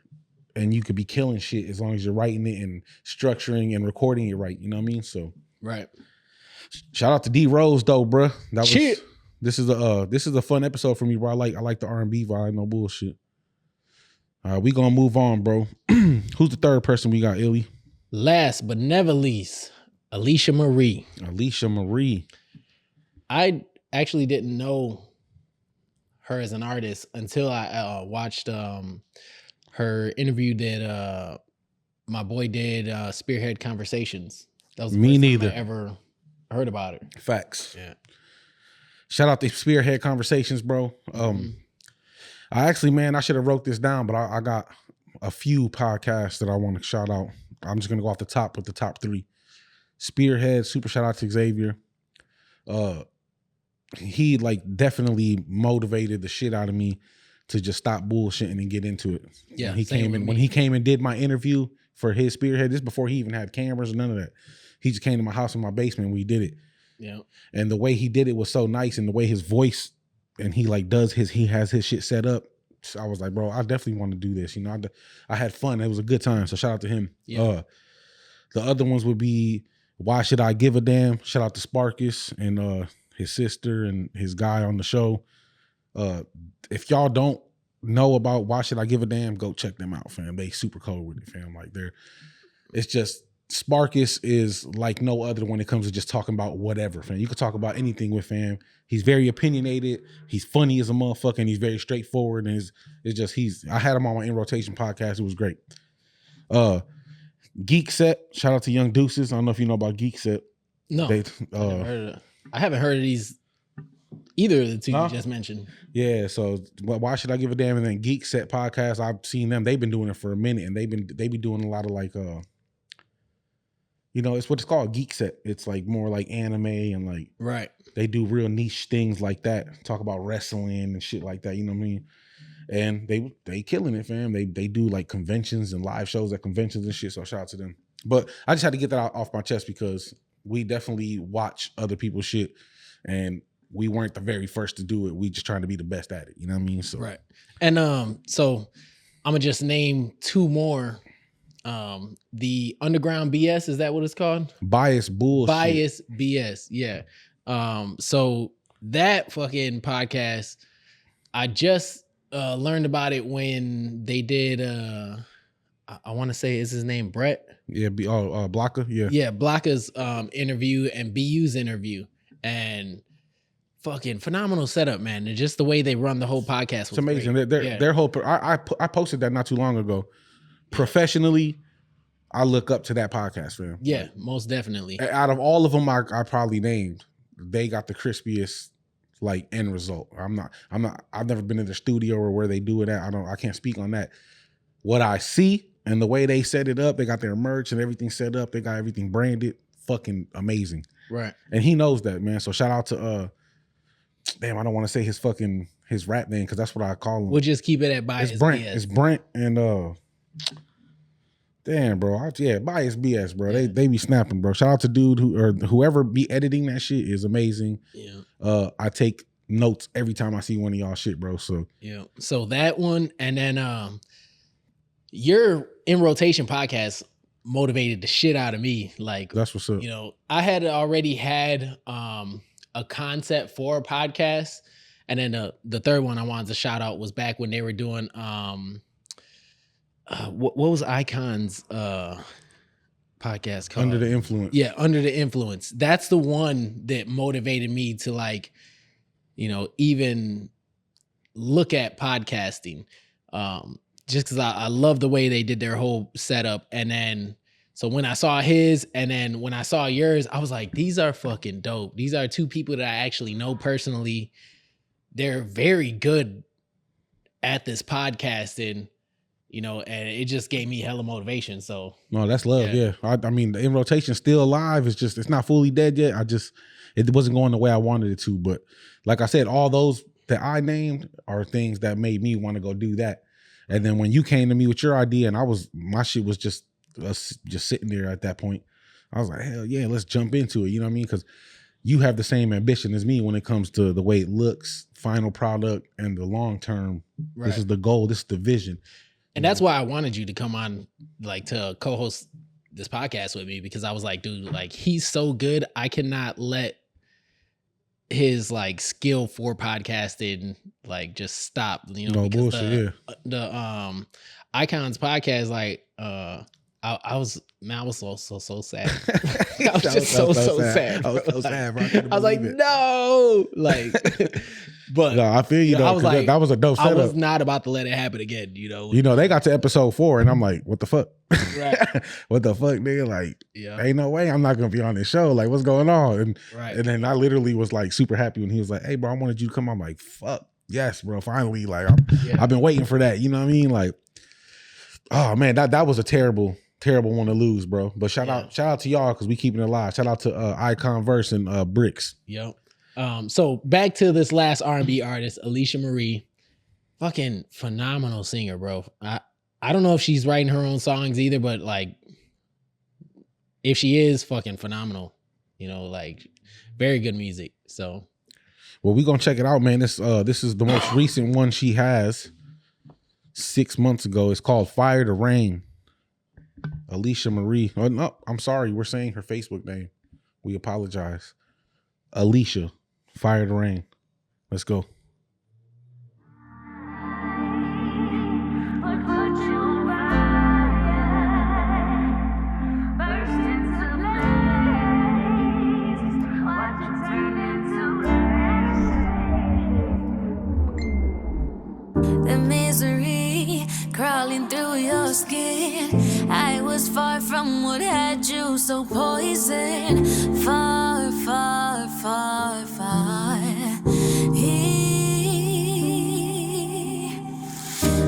and you could be killing shit as long as you're writing it and structuring and recording it right. You know what I mean? So Right. shout out to D Rose though, bro. Shit. This is a fun episode for me, bro. I like the R&B vibe, no bullshit. All right, we gonna move on, bro. Who's the third person we got, Illy? Last but never least, Alicia Marie. Alicia Marie. I actually didn't know her as an artist until I watched her interview that my boy did, Spearhead Conversations. That was the Me first neither. time I ever heard about her. Facts. Yeah. Shout out to Spearhead Conversations, bro. I actually, man, I should have wrote this down, but I got a few podcasts that I want to shout out. I'm just gonna go off the top with the top 3. Spearhead, super shout out to Xavier. He like definitely motivated the shit out of me to just stop bullshitting and get into it. Yeah, when he came and did my interview for his Spearhead, this before he even had cameras or none of that. He just came to my house in my basement and we did it. Yeah. And the way he did it was so nice, and the way his voice and he like he has his shit set up. So I was like, bro, I definitely want to do this. You know, I had fun. It was a good time. So shout out to him. Yeah. The other ones would be Why Should I Give a Damn? Shout out to Sparkus and his sister and his guy on the show. If y'all don't know about Why Should I Give a Damn, go check them out, fam. They super cold with it, fam. Like it's just Sparkus is like no other when it comes to just talking about whatever, fam. You could talk about anything with fam. He's very opinionated. He's funny as a motherfucker, and he's very straightforward. And it's just I had him on my In Rotation podcast. It was great. Geek Set. Shout out to Young Deuces. I don't know if you know about Geek Set. No. I haven't heard of these either of the two you just mentioned. Yeah, so Why Should I Give a Damn? And then Geek Set podcast. I've seen them. They've been doing it for a minute, and they be doing a lot of like you know, it's what it's called, Geek Set. It's like more like anime and like Right. they do real niche things like that. Talk about wrestling and shit like that. You know what I mean? And they killing it, fam. They do like conventions and live shows at conventions and shit. So shout out to them. But I just had to get that off my chest because we definitely watch other people's shit, and we weren't the very first to do it. We just trying to be the best at it. You know what I mean? So Right. And so I'm gonna just name 2 more. The Underground BS, is that what it's called? Bias bullshit. Bias BS, yeah. So that fucking podcast, I just learned about it when they did I want to say, is his name Brett? Yeah, Blocka, yeah. Yeah, Blocka's interview and BU's interview, and fucking phenomenal setup, man. And just the way they run the whole podcast was It's amazing. Great. Their whole I posted that not too long ago. Professionally, I look up to that podcast, fam. Yeah, most definitely. Out of all of them I probably named, they got the crispiest like end result. I've never been in the studio or where they do it at. I can't speak on that. What I see and the way they set it up, they got their merch and everything set up. They got everything branded. Fucking amazing. Right. And he knows that, man. So shout out to damn, I don't want to say his rap name because that's what I call him. We'll just keep it at Bias Brent. BS. It's Brent and damn, bro. Bias BS, bro. Yeah. They be snapping, bro. Shout out to dude whoever be editing that shit is amazing. Yeah. I take notes every time I see one of y'all shit, bro. So yeah. So that one, and then your In Rotation podcast motivated the shit out of me. Like, that's what's up. You know, I had already had a concept for a podcast, and then the third one I wanted to shout out was back when they were doing what was Icon's podcast called? Under the Influence. Yeah, Under the Influence. That's the one that motivated me to, like, you know, even look at podcasting. Just because I love the way they did their whole setup. And then, so when I saw his, and then when I saw yours, I was like, these are fucking dope. These are two people that I actually know personally. They're very good at this podcasting, you know, and it just gave me hella motivation. So no, that's love. Yeah. I mean, the In Rotation still alive. It's just, it's not fully dead yet. It wasn't going the way I wanted it to. But like I said, all those that I named are things that made me want to go do that. And then when you came to me with your idea, and my shit was just sitting there at that point, I was like, hell yeah, let's jump into it. You know what I mean? Because you have the same ambition as me when it comes to the way it looks, final product, and the long term. Right. This is the goal. This is the vision. And that's why I wanted you to come on, like, to co-host this podcast with me, because I was like, dude, like, he's so good. I cannot let his, like, skill for podcasting, like, just stop, you know. No bullshit. The Icons podcast, like, I was so sad. I was just so sad. Bro. I was so sad, bro. I was like, no, like, but no, I feel you though. I was like, that was a dope setup. I was not about to let it happen again. You know. You know, they got to episode 4, and I'm like, what the fuck? Right. What the fuck, nigga? Like, yeah. Ain't no way I'm not gonna be on this show. Like, what's going on? And right. And then I literally was like super happy when he was like, hey, bro, I wanted you to come. I'm like, fuck, yes, bro. Finally, like, I've been waiting for that. You know what I mean? Like, oh man, that was a terrible one to lose, bro. But shout out to y'all because we keeping it alive. Shout out to Icon Verse and Bricks. Yep. So back to this last R&B artist, Alicia Marie, fucking phenomenal singer, bro. I don't know if she's writing her own songs either, but like, if she is, fucking phenomenal. You know, like, very good music. So, well, we gonna check it out, man. This is the most recent one she has. 6 months ago. It's called Fire to Rain. Alicia Marie. Oh, no, I'm sorry. We're saying her Facebook name. We apologize. Alicia, Fire to Rain. Let's go. The misery crawling through your skin. I was far from what had you so poisoned. Far, far, far, far.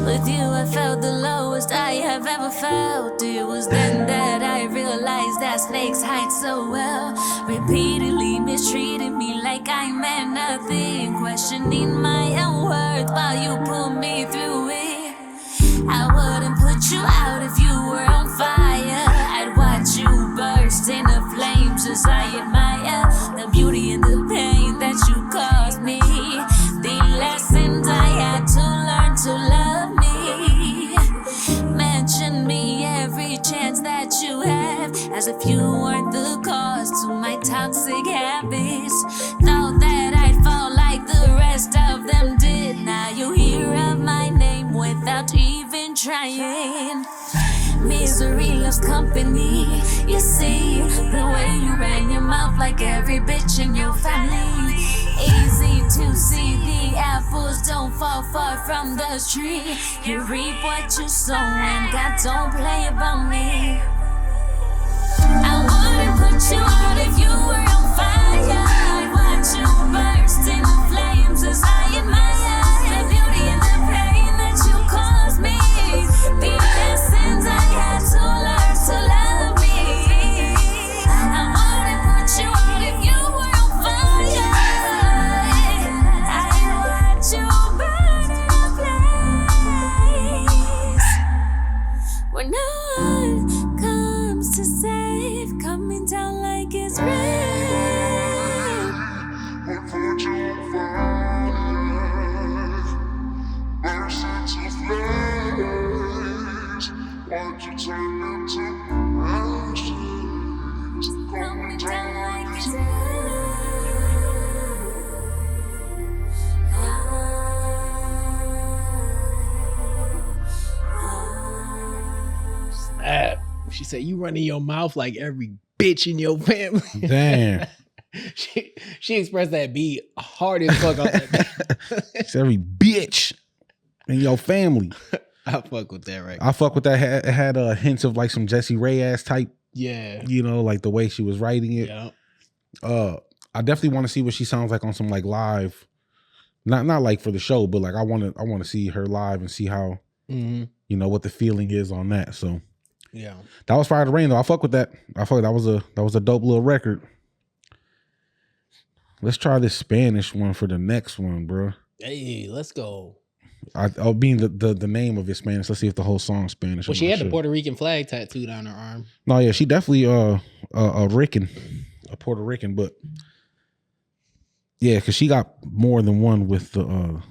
With you I felt the lowest I have ever felt. It was then that I realized that snakes hide so well. Repeatedly mistreating me like I meant nothing. Questioning my own worth while you pulled me through it. I wouldn't put you out if you were on fire. I'd watch you burst into flames as I admire the beauty and the pain that you caused me. The lessons I had to learn to love me. Mention me every chance that you have, as if you weren't the cause to my toxic habits. Thought that I'd fall like the rest of them did. Now you hear of my name without even trying. Misery loves company. You see the way you ran your mouth like every bitch in your family. Easy to see the apples don't fall far from the tree. You reap what you sow, and God don't play about me. I wouldn't put you out if you were on fire. I'd watch you burst into flames as I admire the beauty and the pain that you caused me. The lessons I She said, "You running your mouth like every bitch in your family." Damn. she expressed that beat hard as fuck on that. It's every bitch in your family. I fuck with that, right? I fuck with that. It had hints of like some Jessie Ray ass type. Yeah. You know, like the way she was writing it. Yeah. I definitely want to see what she sounds like on some like live, not like for the show, but like I want to see her live and see how you know what the feeling is on that. So yeah, that was Fire to Rain though. I fuck with that. I fuck that was a dope little record. Let's try this Spanish one for the next one, bro. Hey, let's go. I'll be the name of it Spanish. Let's see if the whole song's Spanish. Well, she had the Puerto Rican flag tattooed on her arm. No, yeah, she definitely a Puerto Rican, but yeah, because she got more than one with the.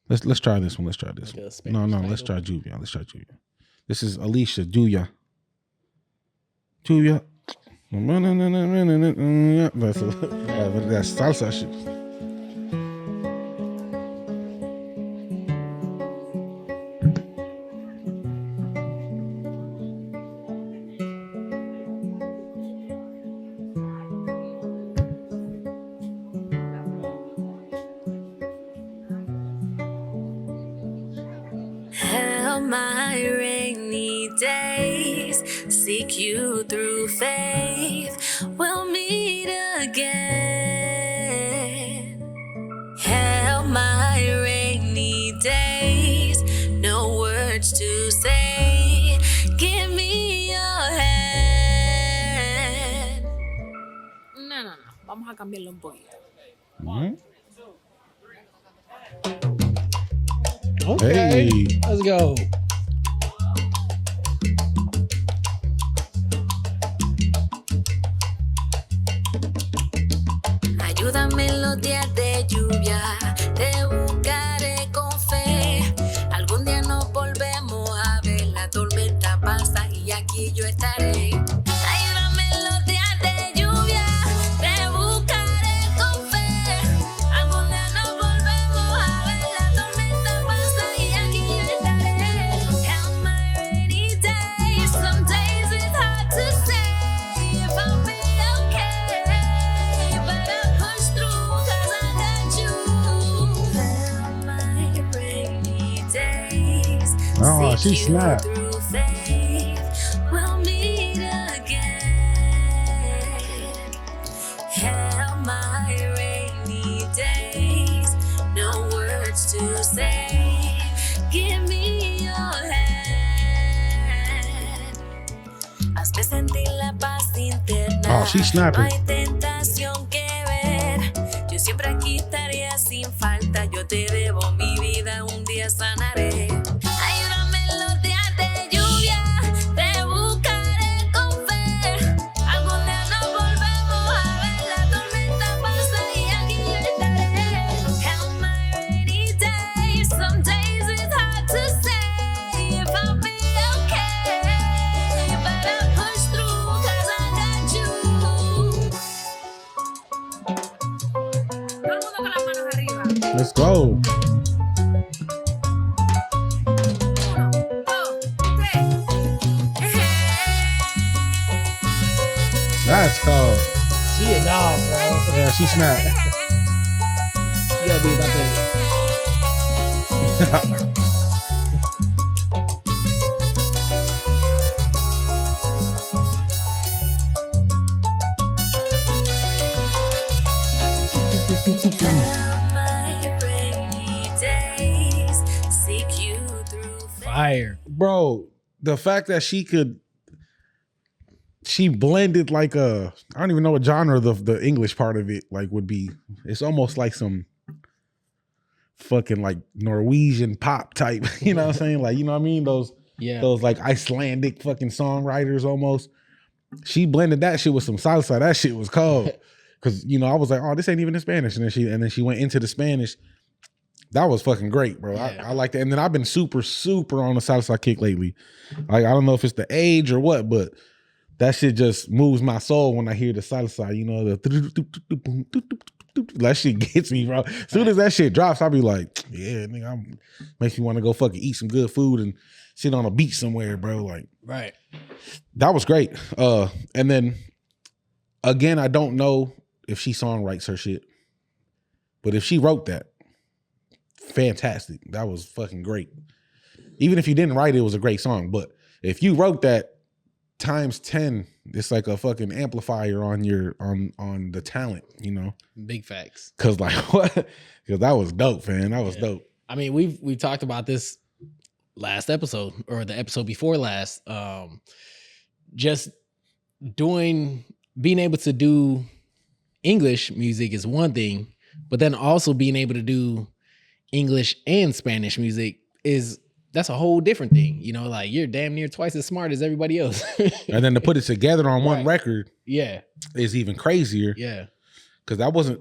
Let's try this one. Let's try this one. No, let's try Juvia. Let's try Juvia. This is Alicia Juvia. Juvia. That's salsa shit. Held my rainy days, seek you through faith, we'll meet again. Held my rainy days, no words to say, give me your hand. No, vamos a cambiarlo un poquito. Okay, Hey. let's go. Ayúdame en los días de lluvia, te buscaré con fe. Algún día nos volvemos a ver, la tormenta pasa y aquí yo estaré. Ayúdame en los días de lluvia, te buscaré con fe. Algún día nos volvemos a ver, la tormenta pasa y aquí yo estaré. Count my rainy days, some days it's hard to say if I'll be okay, but I'll push through 'cause I got you. Count my rainy days, Oh, she seek you snapped. through faith, we'll meet again. Held my rainy days, no words to say, give me your hand. Hazme sentir la paz interna. Oh, she snapping. No hay tentación que ver. Yo siempre aquí estaría sin falta. Yo te debo mi vida, un día sanaré. Ayúdame en los días de lluvia, te buscaré con fe. Algún día nos volvemos a ver, la tormenta pasa y aquí yo estaré. Count my rainy days, some days it's hard to say if I'll be okay, but I'll push through 'cause I got you. Todo el mundo con las manos arriba. Let's go. 1, 2, 3. That's cold. She a dog, bro. Yeah, she snapped. You gotta be about to. My rainy days, seek you through Fire. Bro, the fact that she blended like I don't even know what genre the English part of it like would be. It's almost like some fucking like Norwegian pop type, you know what I'm saying? Like, you know what I mean? Those like Icelandic fucking songwriters almost. She blended that shit with some salsa. That shit was cold. Cause you know, I was like, oh, this ain't even in Spanish. And then she went into the Spanish That was fucking great, bro. Yeah. I like that. And then I've been super on the salsa kick lately. Like, I don't know if it's the age or what, but that shit just moves my soul when I hear the salsa, you know, that shit gets me, bro. As soon as that shit drops, I'll be like, yeah, nigga, makes me want to go fucking eat some good food and sit on a beach somewhere, bro. Like, right. That was great. And then again, I don't know if she songwrites her shit, but if she wrote that, fantastic. That was fucking great. Even if you didn't write it, it was a great song. But if you wrote that times 10, it's like a fucking amplifier on your on the talent, you know. Big facts. Cause like what? Cause that was dope, man. That was dope. I mean, we've talked about this last episode or the episode before last. Just being able to do English music is one thing, but then also being able to do English and Spanish music that's a whole different thing. You know, like you're damn near twice as smart as everybody else. And then to put it together on one record, is even crazier. Yeah. Cause that wasn't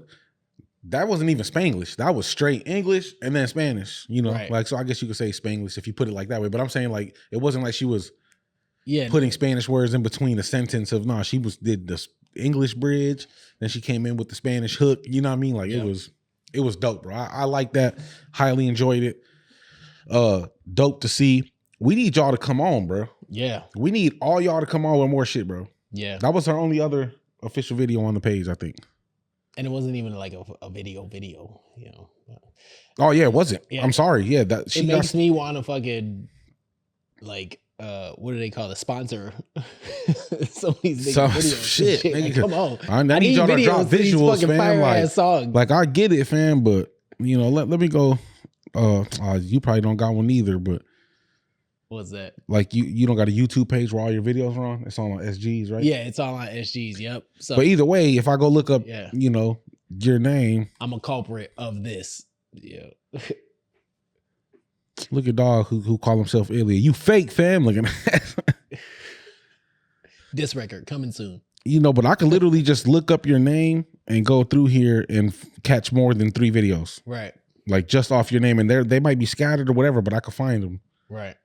even Spanglish. That was straight English and then Spanish, you know? Right. Like, so I guess you could say Spanglish if you put it like that way. But I'm saying like, it wasn't like she was Yeah, putting Spanish words in between a sentence of she did the English bridge, then she came in with the Spanish hook. You know what I mean? Like it was dope, bro. I like that. Highly enjoyed it. Dope to see. We need y'all to come on, bro. Yeah. We need all y'all to come on with more shit, bro. Yeah. That was her only other official video on the page, I think. And it wasn't even like a video, you know. Oh yeah, it wasn't. Yeah. I'm sorry. Yeah, it makes me want to fucking like what do they call it? Sponsor some of these videos. Shit. Nigga, like, come on. I need y'all to drop visuals, fam. Like I get it, fam, but you know, let me go. You probably don't got one either, but what's that? Like you don't got a YouTube page where all your videos are on? It's all on SGs, right? Yeah, it's all on SGs. Yep. So, but either way, if I go look up, you know, your name, I'm a culprit of this. Yeah. Look at dog who call himself Ilya. You fake, fam. Look at that. This record coming soon. You know, but I can literally just look up your name and go through here and catch more than 3 videos. Right. Like just off your name, and they might be scattered or whatever, but I can find them. Right.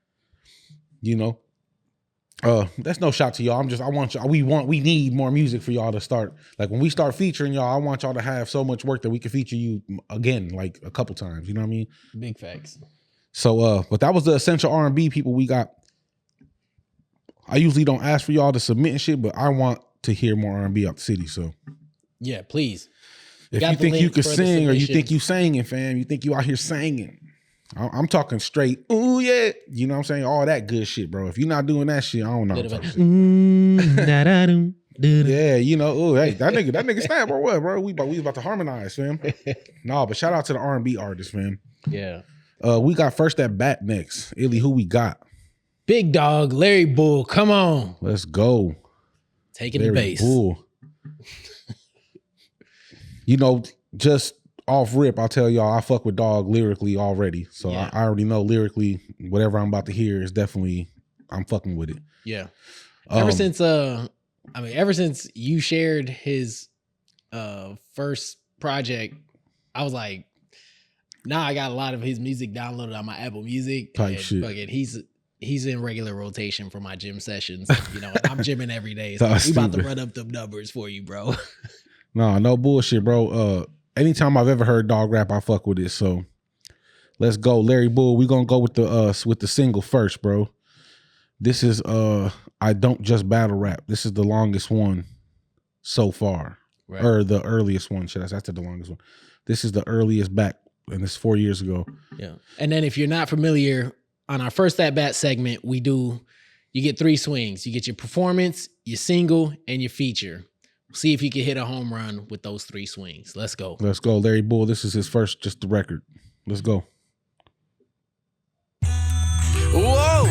You know. That's no shot to y'all. We need more music for y'all to start. Like when we start featuring y'all, I want y'all to have so much work that we can feature you again, like a couple times. You know what I mean? Big facts. So, but that was the essential R&B people we got. I usually don't ask for y'all to submit and shit, but I want to hear more R&B out the city. So, yeah, please. If you think you can sing or you think you singing, fam, you think you out here singing, I'm talking straight. Ooh yeah, you know what I'm saying? All that good shit, bro. If you're not doing that shit, I don't know. Yeah, you know. Ooh, hey, that nigga snap or what, bro? We about to harmonize, fam. No, but shout out to the R&B artists, fam. Yeah. We got first at bat next. Illy, who we got? Big dog, Larry Bull. Come on. Let's go. Taking the bass. Bull. You know, just off rip, I'll tell y'all, I fuck with dog lyrically already. So I already know lyrically, whatever I'm about to hear is definitely, I'm fucking with it. Yeah. Ever since you shared his first project, I was like, now I got a lot of his music downloaded on my Apple Music. Type shit. Fucking, he's in regular rotation for my gym sessions. You know, and I'm gymming every day. So we about to run up them numbers for you, bro. No bullshit, bro. Anytime I've ever heard dog rap, I fuck with it. So let's go. Larry Bull, we gonna go with the single first, bro. This is I Don't Just Battle Rap. This is the longest one so far. Right. Or the earliest one, should I say? That's the longest one. This is the earliest back, and it's 4 years ago. Yeah. And then if you're not familiar, on our first at bat segment, you get 3 swings. You get your performance, your single, and your feature. See if you can hit a home run with those 3 swings. Let's go. Let's go. Larry Bull, this is his first, just the record. Let's go. Whoa!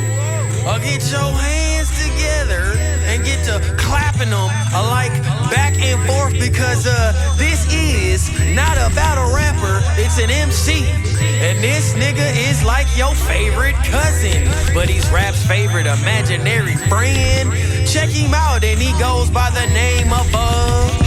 I'll get your hands together and get to clapping them like back and forth because this is not a battle rapper, it's an MC. And this nigga is like your favorite cousin, but he's rap's favorite imaginary friend. Check him out and he goes by the name of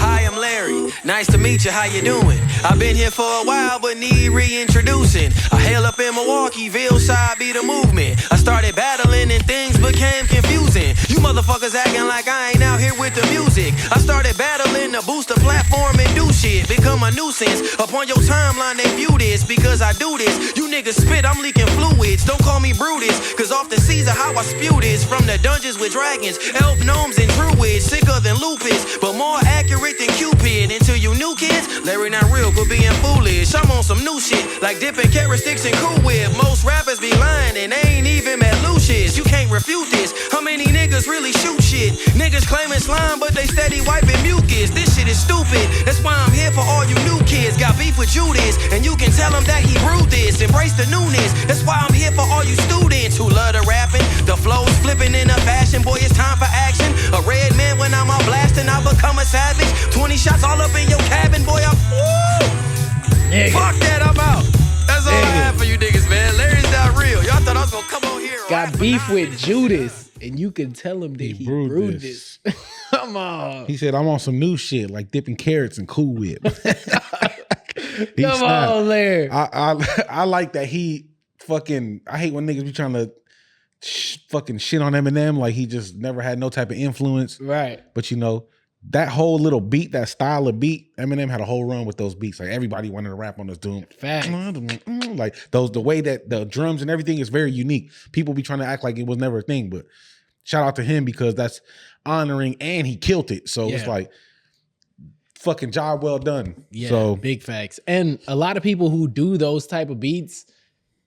Hi, I'm Larry. Nice to meet you, how you doing? I've been here for a while, but need reintroducing. I hail up in Milwaukee, Ville-side be the movement. I started battling and things became confusing. You motherfuckers acting like I ain't out here with the music. I started battling to boost the platform and do shit. Become a nuisance. Upon your timeline, they view this because I do this. You niggas spit, I'm leaking fluids. Don't call me Brutus, cause off the seas of how I spew this. From the dungeons with dragons, elf gnomes and druids. Sicker than lupus, but more accurate than Cupid. Until you new kids, Larry not real, but being foolish. I'm on some new shit, like dipping carrot sticks and Cool Whip. Most rappers be lying and they ain't even met Lucius. You can't refute this. How many niggas really shoot shit? Niggas claiming slime, but they steady wiping mucus. This shit is stupid. That's why I'm here for all you new kids. Got beef with Judas, and you can tell him that he brewed this. Embrace the newness. That's why I'm here for all you students who love the rapping. The flow's flipping in a fashion. Boy, it's time for action. A red man when I'm all blasting, I become a savage. 20 shots all up in your cabin, boy. I'm fuck that, I'm out. That's all I have for you niggas, man. Larry's not real. Y'all thought I was gonna come on here. Got beef with Judas, and you can tell him that he brewed this. Come on. He said, I'm on some new shit, like dipping carrots in Cool Whip. Come on, Larry. I like that he fucking, I hate when niggas be trying to fucking shit on Eminem, like he just never had no type of influence. Right. But you know, that whole little beat, that style of beat, Eminem had a whole run with those beats. Like everybody wanted to rap on those doom. Facts. Like the way that the drums and everything is very unique. People be trying to act like it was never a thing, but shout out to him because that's honoring and he killed it. So it's like fucking job well done. Yeah, so big facts. And a lot of people who do those type of beats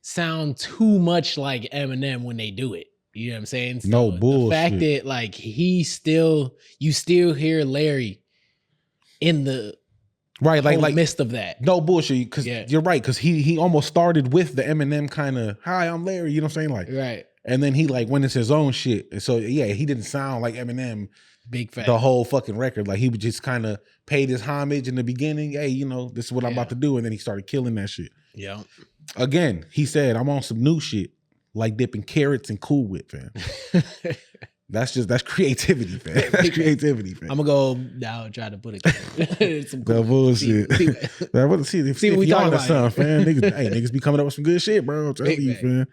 sound too much like Eminem when they do it. You know what I'm saying? So no bullshit. The fact that like you still hear Larry in the like midst of that. No bullshit, because you're right, because he almost started with the Eminem kind of, hi, I'm Larry, you know what I'm saying? Like, right. And then he like went into his own shit. And so yeah, he didn't sound like Eminem big fact. The whole fucking record. Like he would just kind of paid his homage in the beginning. Hey, you know, this is what I'm about to do. And then he started killing that shit. Yeah. Again, he said, I'm on some new shit, like dipping carrots in Cool Whip, fam. That's creativity, fam. That's creativity, fam. I'm gonna go now and try to put it. Some cool bullshit. See if we talking about something, fam. Niggas be coming up with some good shit, bro. I'm telling you,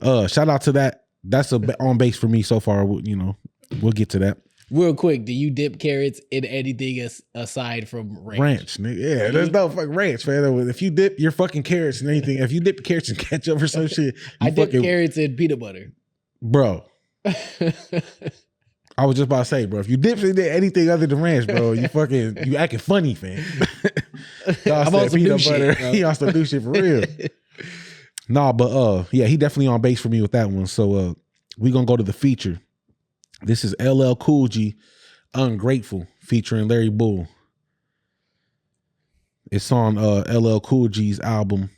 fam. Shout out to that. That's on base for me so far. You know, we'll get to that. Real quick, do you dip carrots in anything aside from ranch? Ranch, nigga. Yeah, there's no fucking ranch, man. If you dip your fucking carrots in anything, if you dip carrots in ketchup or some shit, I dip carrots in peanut butter. Bro. I was just about to say, bro, if you dip in anything other than ranch, bro, you acting funny, fam. I'm on some new shit, bro. He on some new shit for real. Nah, but yeah, he definitely on base for me with that one. So we gonna go to the feature. This is LL Cool G, Ungrateful, featuring Larry Bull. It's on LL Cool G's album,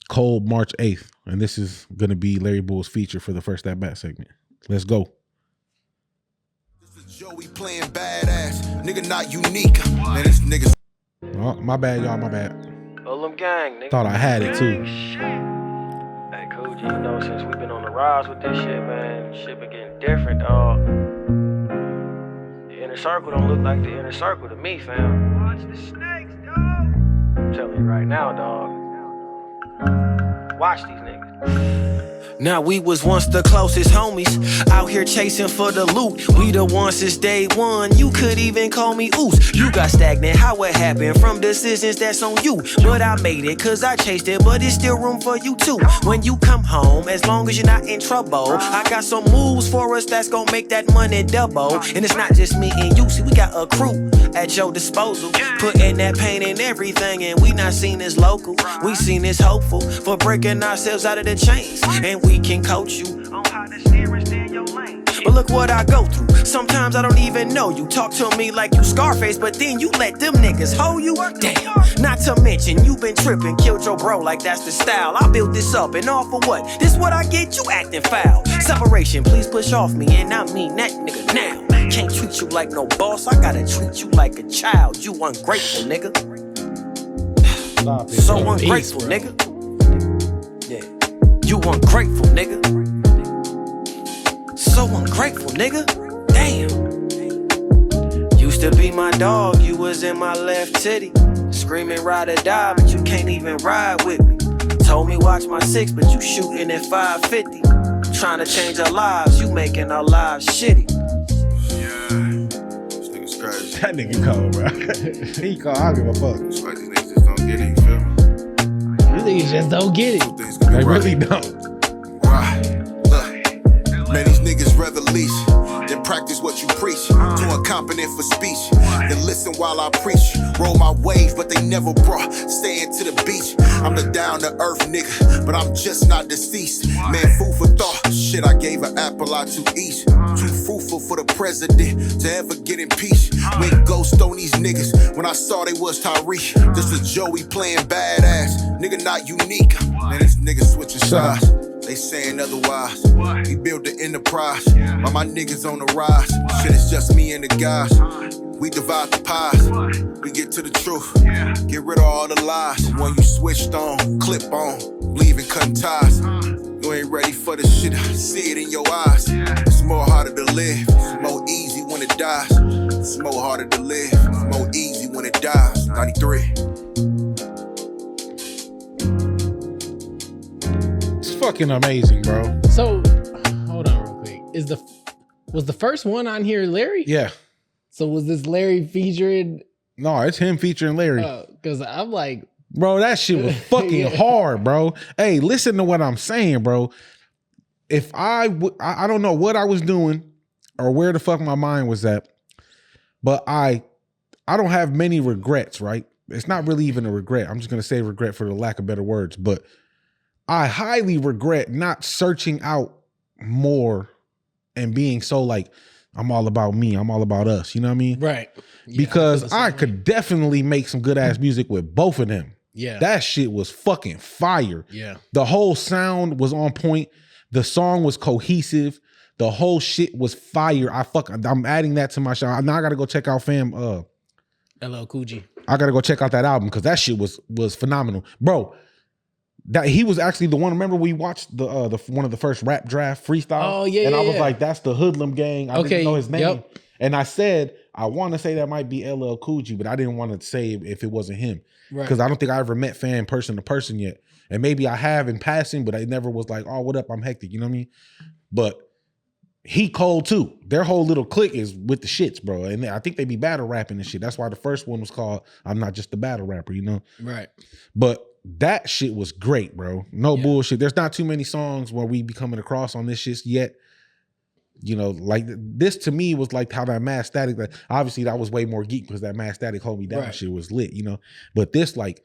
Cold March 8th. And this is going to be Larry Bull's feature for the First At Bat segment. Let's go. This is Joey playing badass. Nigga not unique. Man, this nigga's... Oh, my bad, y'all, my bad. Olem gang, nigga. Thought I had it, too. Hey, Cool G, you know, since we've been on the rise with this shit, man, shit been getting different, dog. The inner circle don't look like the inner circle to me, fam. Watch the snakes, dog. I'm telling you right now, dog. Watch these niggas. Now we was once the closest homies, out here chasing for the loot. We the ones since day one, you could even call me Oos. You got stagnant, how it happened, from decisions that's on you. But I made it, cause I chased it, but it's still room for you too. When you come home, as long as you're not in trouble, I got some moves for us that's gonna make that money double. And it's not just me and you, see we got a crew at your disposal, putting that pain in everything, and we not seen as local. We seen as hopeful for breaking ourselves out of the chains, and we can coach you on how to steer and stay in your lane. But look what I go through. Sometimes I don't even know you. Talk to me like you Scarface, but then you let them niggas hold you. Damn. Not to mention you been tripping, killed your bro like that's the style. I built this up and all for what? This what I get, you acting foul. Separation, please push off me, and I mean that nigga now. Can't treat you like no boss, I gotta treat you like a child. You ungrateful, nigga. So ungrateful, nigga. Yeah. You ungrateful, nigga. So ungrateful, nigga. Damn. You Used to be my dog, you was in my left titty. Screaming ride or die, but you can't even ride with me. Told me watch my 6, but you shooting at 550. Trying to change our lives, you making our lives shitty. Yeah, this nigga's crazy. That nigga cold, bro. He cold. I don't give a fuck. It's like these niggas just don't get it, you feel me? You niggas just don't get it. Things can be They right. really don't. Right. Look, man, these niggas rather leash than practice what you preach. Too incompetent for speech. Then listen while I preach. Roll my wave, but they never brought staying to the beach. I'm the down to earth nigga, but I'm just not deceased. Man, food for thought. Shit, I gave an apple out to each. Too fruitful for the president to ever get impeached. Went ghost on these niggas when I saw they was Tyreek. Just a Joey playing badass. Nigga not unique. Man, this nigga switching sides. They saying otherwise. We build the enterprise. While my niggas on the rise. Shit, it's just me and the guys. We divide the pies. We get to the truth. Get rid of all the lies. When you switched on, clip on, leaving cutting ties. You ain't ready for this shit. I see it in your eyes. It's more harder to live. It's more easy when it dies. It's more harder to live. It's more easy when it dies. 93. It's fucking amazing, bro. So, hold on real quick. Was the first one on here Larry? Yeah. So was this Larry featuring? No, it's him featuring Larry. Because I'm like, bro, that shit was fucking hard, bro. Hey, listen to what I'm saying, bro. If I don't know what I was doing or where the fuck my mind was at, but I don't have many regrets, right? It's not really even a regret. I'm just gonna say regret for the lack of better words, but I highly regret not searching out more and being so like, I'm all about me. I'm all about us. You know what I mean? right. Yeah, Because I could definitely make some good ass music with both of them. Yeah. That shit was fucking fire. Yeah. The whole sound was on point. The song was cohesive. The whole shit was fire. I'm adding that to my show. Now I gotta go check out LL Cool J. I gotta go check out that album because that shit was phenomenal. Bro, that he was actually the one. Remember we watched the one of the first rap draft freestyle. Oh, yeah, and yeah, I was yeah. like, that's the Hoodlum Gang. I Okay, didn't know his name, yep. and I said I want to say that might be LL Cool J, but I didn't want to say if it wasn't him Right. because I don't think I ever met Fan person to person yet, and maybe I have in passing, but I never was like, oh, what up? I'm hectic. You know what I mean? But he cold too. Their whole little clique is with the shits, bro, and I think they be battle rapping and shit. That's why the first one was called "I'm Not Just a Battle Rapper," you know? Right. But that shit was great, bro. No bullshit. There's not too many songs where we be coming across on this shit yet. You know, like this to me was like how that Mad Static, like, obviously that was way more geek because that Mad Static Hold Me Down Right. shit was lit, you know? But this, like,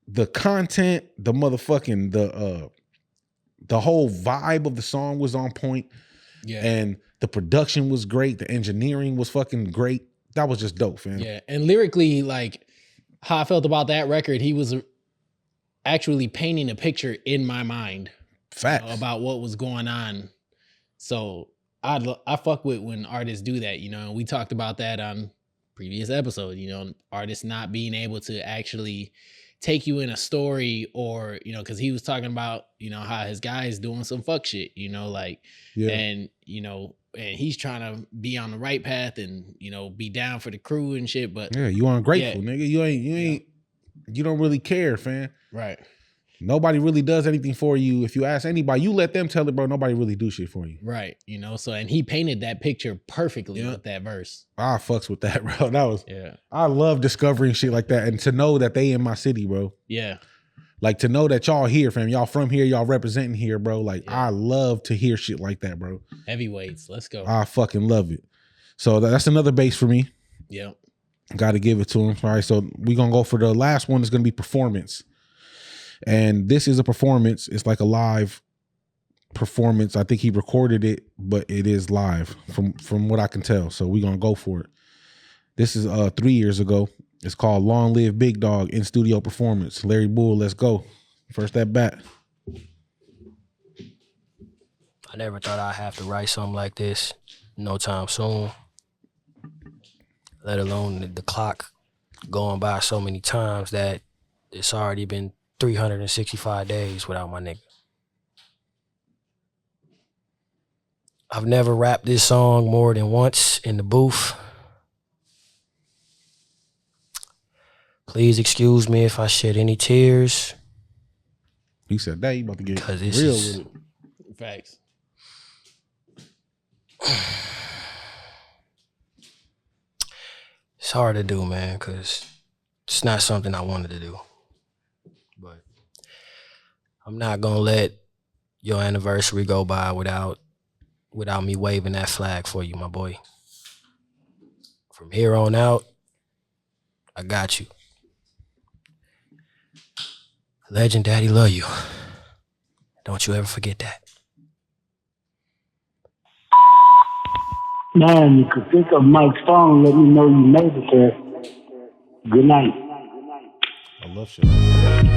the content, the motherfucking, the whole vibe of the song was on point. Yeah. And the production was great. The engineering was fucking great. That was just dope, fam. Yeah. And lyrically, like how I felt about that record, he was actually painting a picture in my mind Facts. about what was going on. So I fuck with when artists do that, you know, and we talked about that on previous episode, you know, artists not being able to actually take you in a story or, you know, because he was talking about, you know, how his guy is doing some fuck shit, you know, like, and, you know, and he's trying to be on the right path and, you know, be down for the crew and shit. But yeah, you ungrateful, nigga. You don't really care, fam. Right. Nobody really does anything for you. If you ask anybody, you let them tell it, bro. Nobody really do shit for you. Right. You know, so, and he painted that picture perfectly with that verse. I fucks with that, bro. That was, Yeah. I love discovering shit like that. And to know that they in my city, bro. Yeah. Like to know that y'all here, fam. Y'all from here, y'all representing here, bro. Like I love to hear shit like that, bro. Heavyweights. Let's go. I fucking love it. So that's another base for me. Yep. Got to give it to him. All right, so we're going to go for the last one. Is going to be performance. And this is a performance. It's like a live performance. I think he recorded it, but it is live from what I can tell. So we're going to go for it. This is 3 years ago. It's called Long Live Big Dog in studio performance. Larry Bull, let's go. First at bat. I never thought I'd have to write something like this no time soon. Let alone the clock going by so many times that it's already been 365 days without my nigga. I've never rapped this song more than once in the booth. Please excuse me if I shed any tears. He said that you about to get Because real this with it. Facts. It's hard to do, man, because it's not something I wanted to do. But I'm not going to let your anniversary go by without me waving that flag for you, my boy. From here on out, I got you. Legend Daddy love you. Don't you ever forget that. Man, you could pick up Mike's phone, let me know you made it there. Good night. I love shit like that.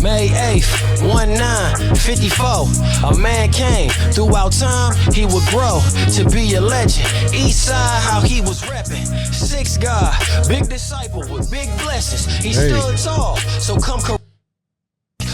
May 8th, 1954, a man came. Throughout time, he would grow to be a legend. East side, how he was repping. Six God, big disciple with big blessings. He stood tall, so come correct.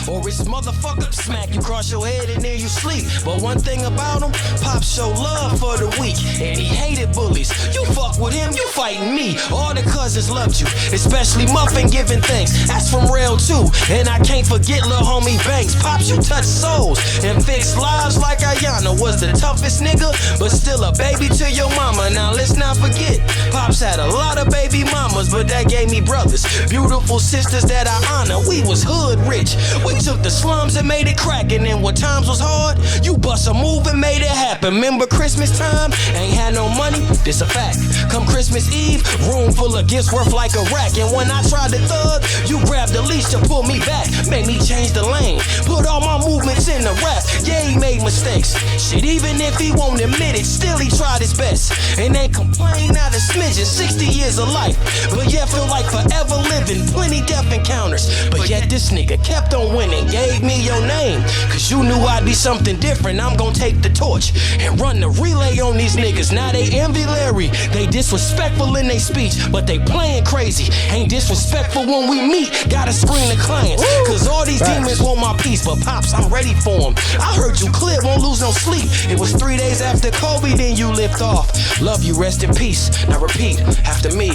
Or his motherfucker smack you across your head and then you sleep. But one thing about him, Pop show love for the weak. And he hated bullies. You fuck with him, you fighting me. All the cousins loved you, especially Muffin giving thanks. That's from real too. And I can't forget lil' homie Banks. Pops, you touch souls and fix lives like Ayana was the toughest nigga, but still a baby to your mama. Now let's not forget, Pops had a lot of baby mamas, but that gave me brothers, beautiful sisters that I honor. We was hood rich. We took the slums and made it crackin', and when times was hard, you bust a move and made it happen. Remember Christmas time? Ain't had no money, this a fact. Come Christmas Eve, room full of gifts worth like a rack. And when I tried to thug, you grabbed the leash to pull me back. Made me change the lane, put all my movements in the rap. Yeah, he made mistakes. Shit, even if he won't admit it, still he tried his best. And ain't complain, not a smidgen, 60 years of life. But yet feel like forever living, plenty death encounters. But yet this nigga kept on winning. Gave me your name, cause you knew I'd be something different. I'm gonna take the torch and run the relay on these niggas. Now they envy Larry, they disrespectful in their speech, but they playing crazy. Ain't disrespectful when we meet, gotta screen the clients. Cause all these demons want my peace, but Pops, I'm ready for them. I heard you clear, won't lose no sleep. It was 3 days after Kobe, then you lift off. Love you, rest in peace. Now repeat after me.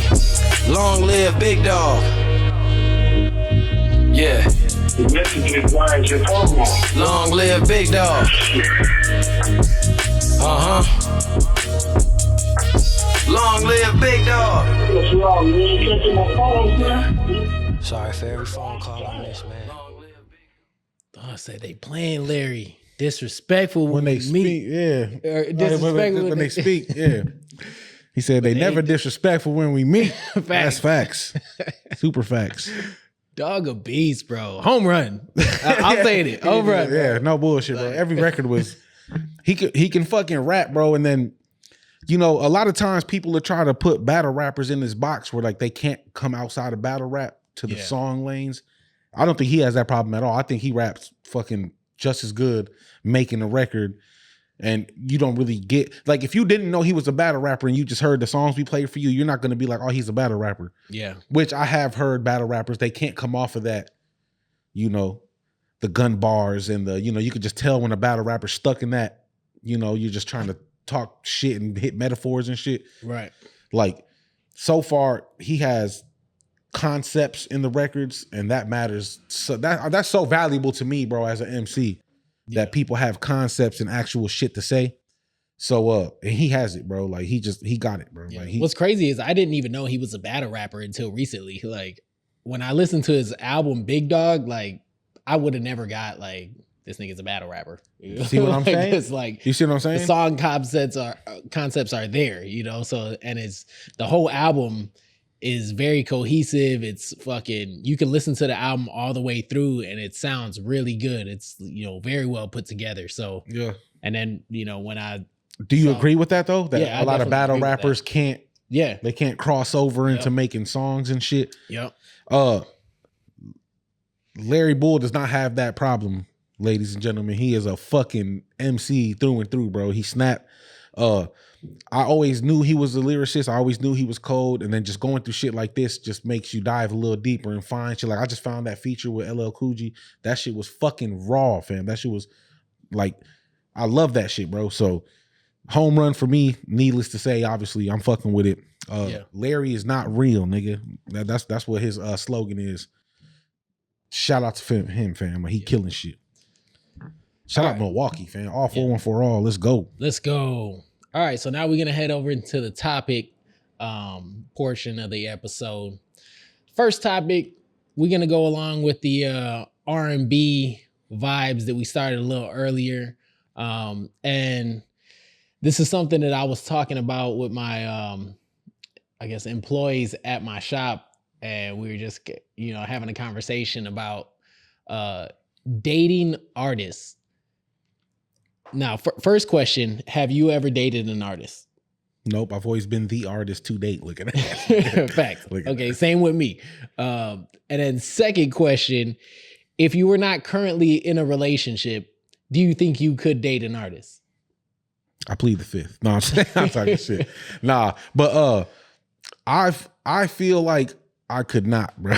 Long live Big Dog. Yeah. The message is why is your phone on? Long live Big Dog. Long live Big Dog. Sorry for every phone call I missed, man. I said they playing Larry. Disrespectful When they speak, yeah. Or disrespectful when they speak, yeah. He said they never disrespectful when we meet. That's facts. Super facts. Dog a beast, bro. Home run. I'm saying it. Home run. Yeah, no bullshit, bro. Every record was he can fucking rap, bro. And then, you know, a lot of times people are trying to put battle rappers in this box where like they can't come outside of battle rap to the song lanes. I don't think he has that problem at all. I think he raps fucking just as good making a record. And you don't really get, like, if you didn't know he was a battle rapper and you just heard the songs we played for you, you're not going to be like, oh, he's a battle rapper. Yeah. Which I have heard battle rappers, they can't come off of that, you know, the gun bars and the, you know, you could just tell when a battle rapper's stuck in that, you know, you're just trying to talk shit and hit metaphors and shit. Right. Like, so far, he has concepts in the records, and that matters. So that's so valuable to me, bro, as an MC. That people have concepts and actual shit to say. So and he has it, bro. Like he got it, bro. Yeah. Like What's crazy is I didn't even know he was a battle rapper until recently. Like when I listened to his album Big Dog, like I would have never got like this nigga's a battle rapper. You see what I'm saying? It's like, you see what I'm saying? The song concepts are there, you know. So and it's the whole album is very cohesive. It's fucking, you can listen to the album all the way through and it sounds really good. It's, you know, very well put together. So yeah. And then, you know, when do you agree with that though? That yeah, a lot of battle rappers can't they can't cross over into making songs and shit. Yep. Larry Bull does not have that problem, ladies and gentlemen. He is a fucking MC through and through, bro. He snapped. I always knew he was a lyricist. I always knew he was cold. And then just going through shit like this just makes you dive a little deeper and find shit. Like I just found that feature with LL Cool J. That shit was fucking raw, fam. That shit was like, I love that shit, bro. So home run for me, needless to say, obviously I'm fucking with it. Larry is not real, nigga. That's what his slogan is. Shout out to him, fam. He killing shit. Shout out Milwaukee, fam. All 414 all. Let's go. Let's go. All right, so now we're gonna head over into the topic portion of the episode. First topic, we're gonna go along with the R&B vibes that we started a little earlier, and this is something that I was talking about with my, I guess, employees at my shop, and we were just, having a conversation about dating artists. Now, first question, have you ever dated an artist? Nope, I've always been the artist to date. Look at that. Facts. Okay, same with me. And then second question, if you were not currently in a relationship, do you think you could date an artist? I plead the fifth. No, I'm talking shit. Nah, but I feel like I could not, bro.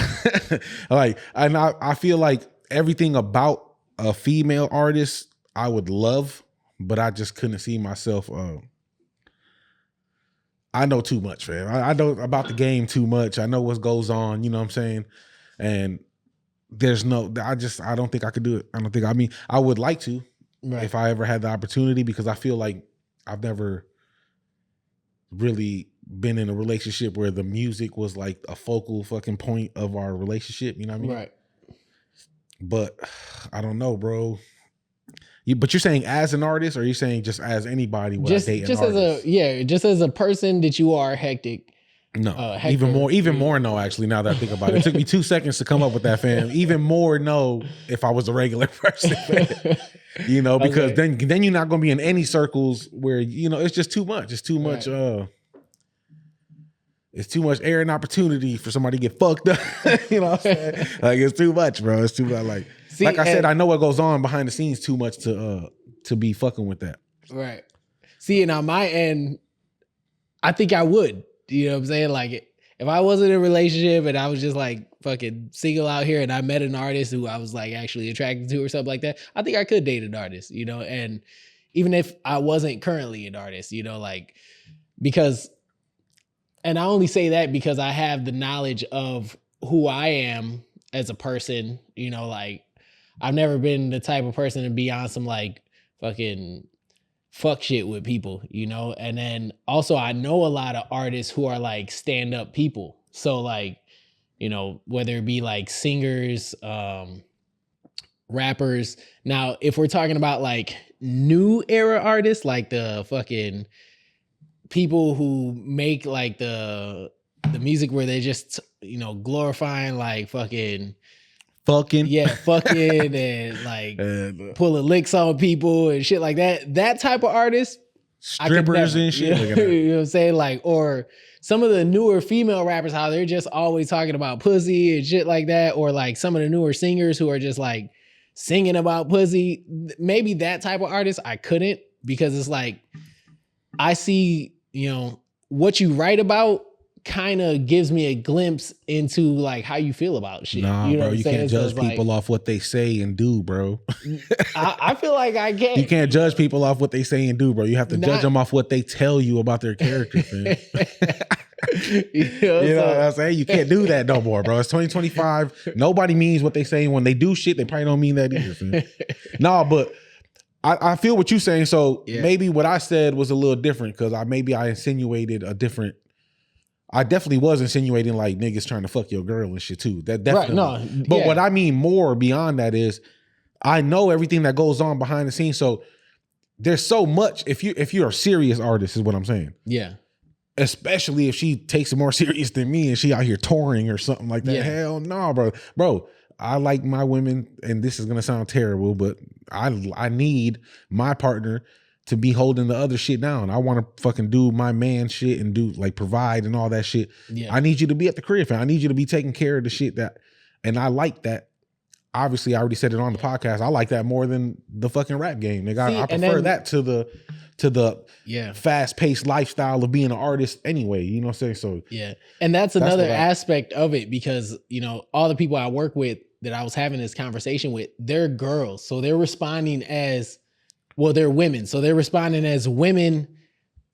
I feel like everything about a female artist I would love, but I just couldn't see myself. I know too much, fam. I know about the game too much. I know what goes on. You know what I'm saying? And there's I don't think I could do it. I would like to if I ever had the opportunity, because I feel like I've never really been in a relationship where the music was like a focal fucking point of our relationship. You know what I mean? Right. But I don't know, bro. But you're saying as an artist, or are you saying just as anybody would just, I date an just artist? just as a person that you are hectic. No, even more no, actually, now that I think about it. It took me 2 seconds to come up with that, fam. Even more no if I was a regular person, because then you're not going to be in any circles where, it's just too much. It's too much, it's too much air and opportunity for somebody to get fucked up. You know what I'm saying? Like, it's too much, bro. It's too much. Like, like I said, I know what goes on behind the scenes too much to be fucking with that. Right. See, and on my end, I think I would. You know what I'm saying? Like, if I wasn't in a relationship and I was just like fucking single out here and I met an artist who I was like actually attracted to or something like that, I think I could date an artist, and even if I wasn't currently an artist, because, and I only say that because I have the knowledge of who I am as a person, like I've never been the type of person to be on some like fucking fuck shit with people, and then also I know a lot of artists who are like stand-up people. So like, whether it be like singers, rappers. Now, if we're talking about like new era artists, like the fucking people who make like the music where they just, glorifying like fucking and like pulling licks on people and shit like that. That type of artist, strippers and shit. You know what I'm saying? Like, or some of the newer female rappers, how they're just always talking about pussy and shit like that. Or like some of the newer singers who are just like singing about pussy. Maybe that type of artist I couldn't, because it's like, I see, what you write about kind of gives me a glimpse into like how you feel about shit. Nah, you know bro, what I'm you saying? can't judge people off what they say and do, bro. I feel like I can't. You can't judge people off what they say and do, bro. You have to judge them off what they tell you about their character, man. You know what I'm saying? You can't do that no more, bro. It's 2025. Nobody means what they say. When they do shit, they probably don't mean that either, man. No, but I feel what you're saying. So maybe what I said was a little different, because I insinuated a different. I definitely was insinuating like niggas trying to fuck your girl and shit too. That definitely. Right, no, but what I mean more beyond that is, I know everything that goes on behind the scenes. So there's so much. If you're a serious artist, is what I'm saying. Yeah. Especially if she takes it more serious than me and she out here touring or something like that. Yeah. Hell no, bro. Bro, I like my women, and this is gonna sound terrible, but I need my partner to be holding the other shit down. I want to fucking do my man shit and do like provide and all that shit. Yeah. I need you to be at the crib, fam. I need you to be taking care of the shit and I like that. obviously I already said it on the podcast. I like that more than the fucking rap game. Nigga, See, I prefer that to the fast paced lifestyle of being an artist anyway. You know what I'm saying? So yeah, and that's another aspect of it because all the people I work with that I was having this conversation with, they're girls, so they're responding as they're women, so they're responding as women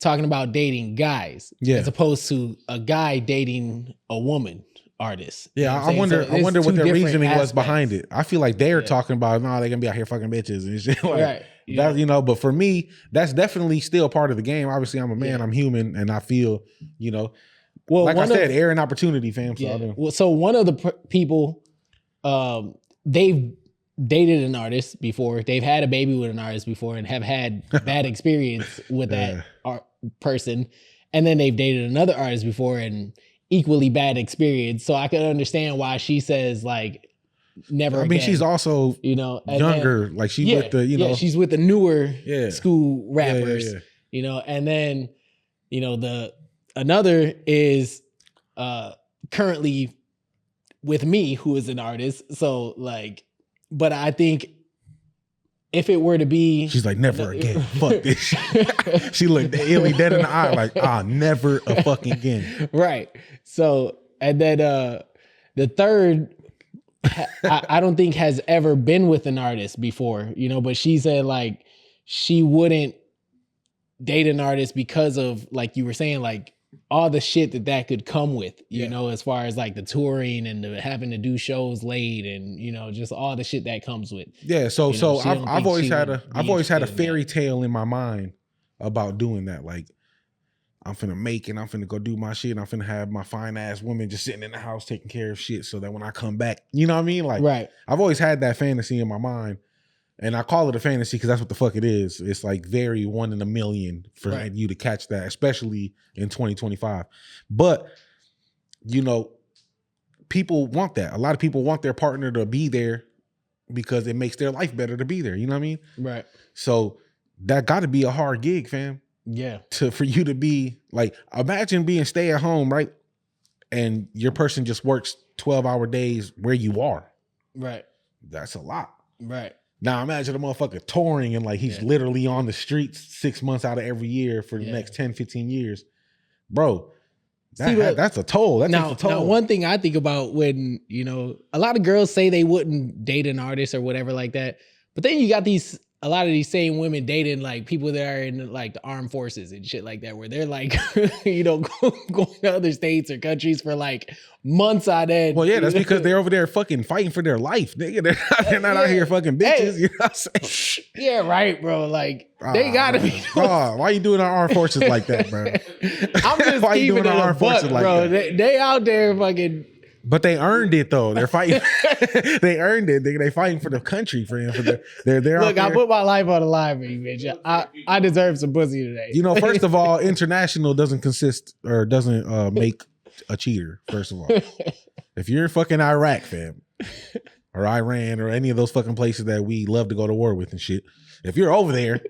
talking about dating guys, as opposed to a guy dating a woman artist. Yeah, I wonder what their reasoning was behind it. I feel like they're talking about, no, they're gonna be out here fucking bitches and shit. Like, right. That, but for me, that's definitely still part of the game. Obviously, I'm a man, I'm human, and I feel, well, like I said, air and opportunity, fam. So, so one of the people, they've dated an artist before, they've had a baby with an artist before, and have had bad experience with that person, and then they've dated another artist before and equally bad experience. So I can understand why she says like never. I mean, she's also younger, then, like she with the she's with the newer school rappers, and then the another is currently with me, who is an artist. So like, but I think if it were to be, she's like, never again. Fuck this shit. She looked me dead in the eye, like, never a fucking again. Right. So, and then the third, I don't think has ever been with an artist before, but she said like she wouldn't date an artist because of, like you were saying, like all the shit that could come with, as far as like the touring and the having to do shows late and, just all the shit that comes with. Yeah. So I've always had a fairy tale in my mind about doing that. Like I'm finna make and I'm finna go do my shit. And I'm finna have my fine ass woman just sitting in the house taking care of shit so that when I come back, you know what I mean? Like, right. I've always had that fantasy in my mind. And I call it a fantasy because that's what the fuck it is. It's like very 1 in a million for you to catch that, especially in 2025. But, people want that. A lot of people want their partner to be there because it makes their life better to be there. You know what I mean? Right. So that got to be a hard gig, fam. Yeah. For you to be like, imagine being stay at home, right? And your person just works 12-hour days where you are. Right. That's a lot. Right. Now imagine a motherfucker touring and like he's literally on the streets 6 months out of every year for the next 10, 15 years. Bro, that's a toll. That's a toll. Now, one thing I think about when, a lot of girls say they wouldn't date an artist or whatever like that. But then you got a lot of these same women dating like people that are in like the armed forces and shit like that, where they're like, going to other states or countries for like months on end. Well, yeah, that's because they're over there fucking fighting for their life, nigga. They're not out here fucking bitches. You know what I'm saying? Yeah, right, bro. Like they gotta be. Why you doing our armed forces like that, bro? I'm just why keeping it a buck, bro. They out there fucking. But they earned it though. They're fighting. They earned it. They fighting for the country, friend. They're Look, I put my life on the line for you, bitch. I deserve some pussy today. First of all, international doesn't consist or doesn't make a cheater. First of all, if you're in fucking Iraq, fam, or Iran, or any of those fucking places that we love to go to war with and shit, if you're over there,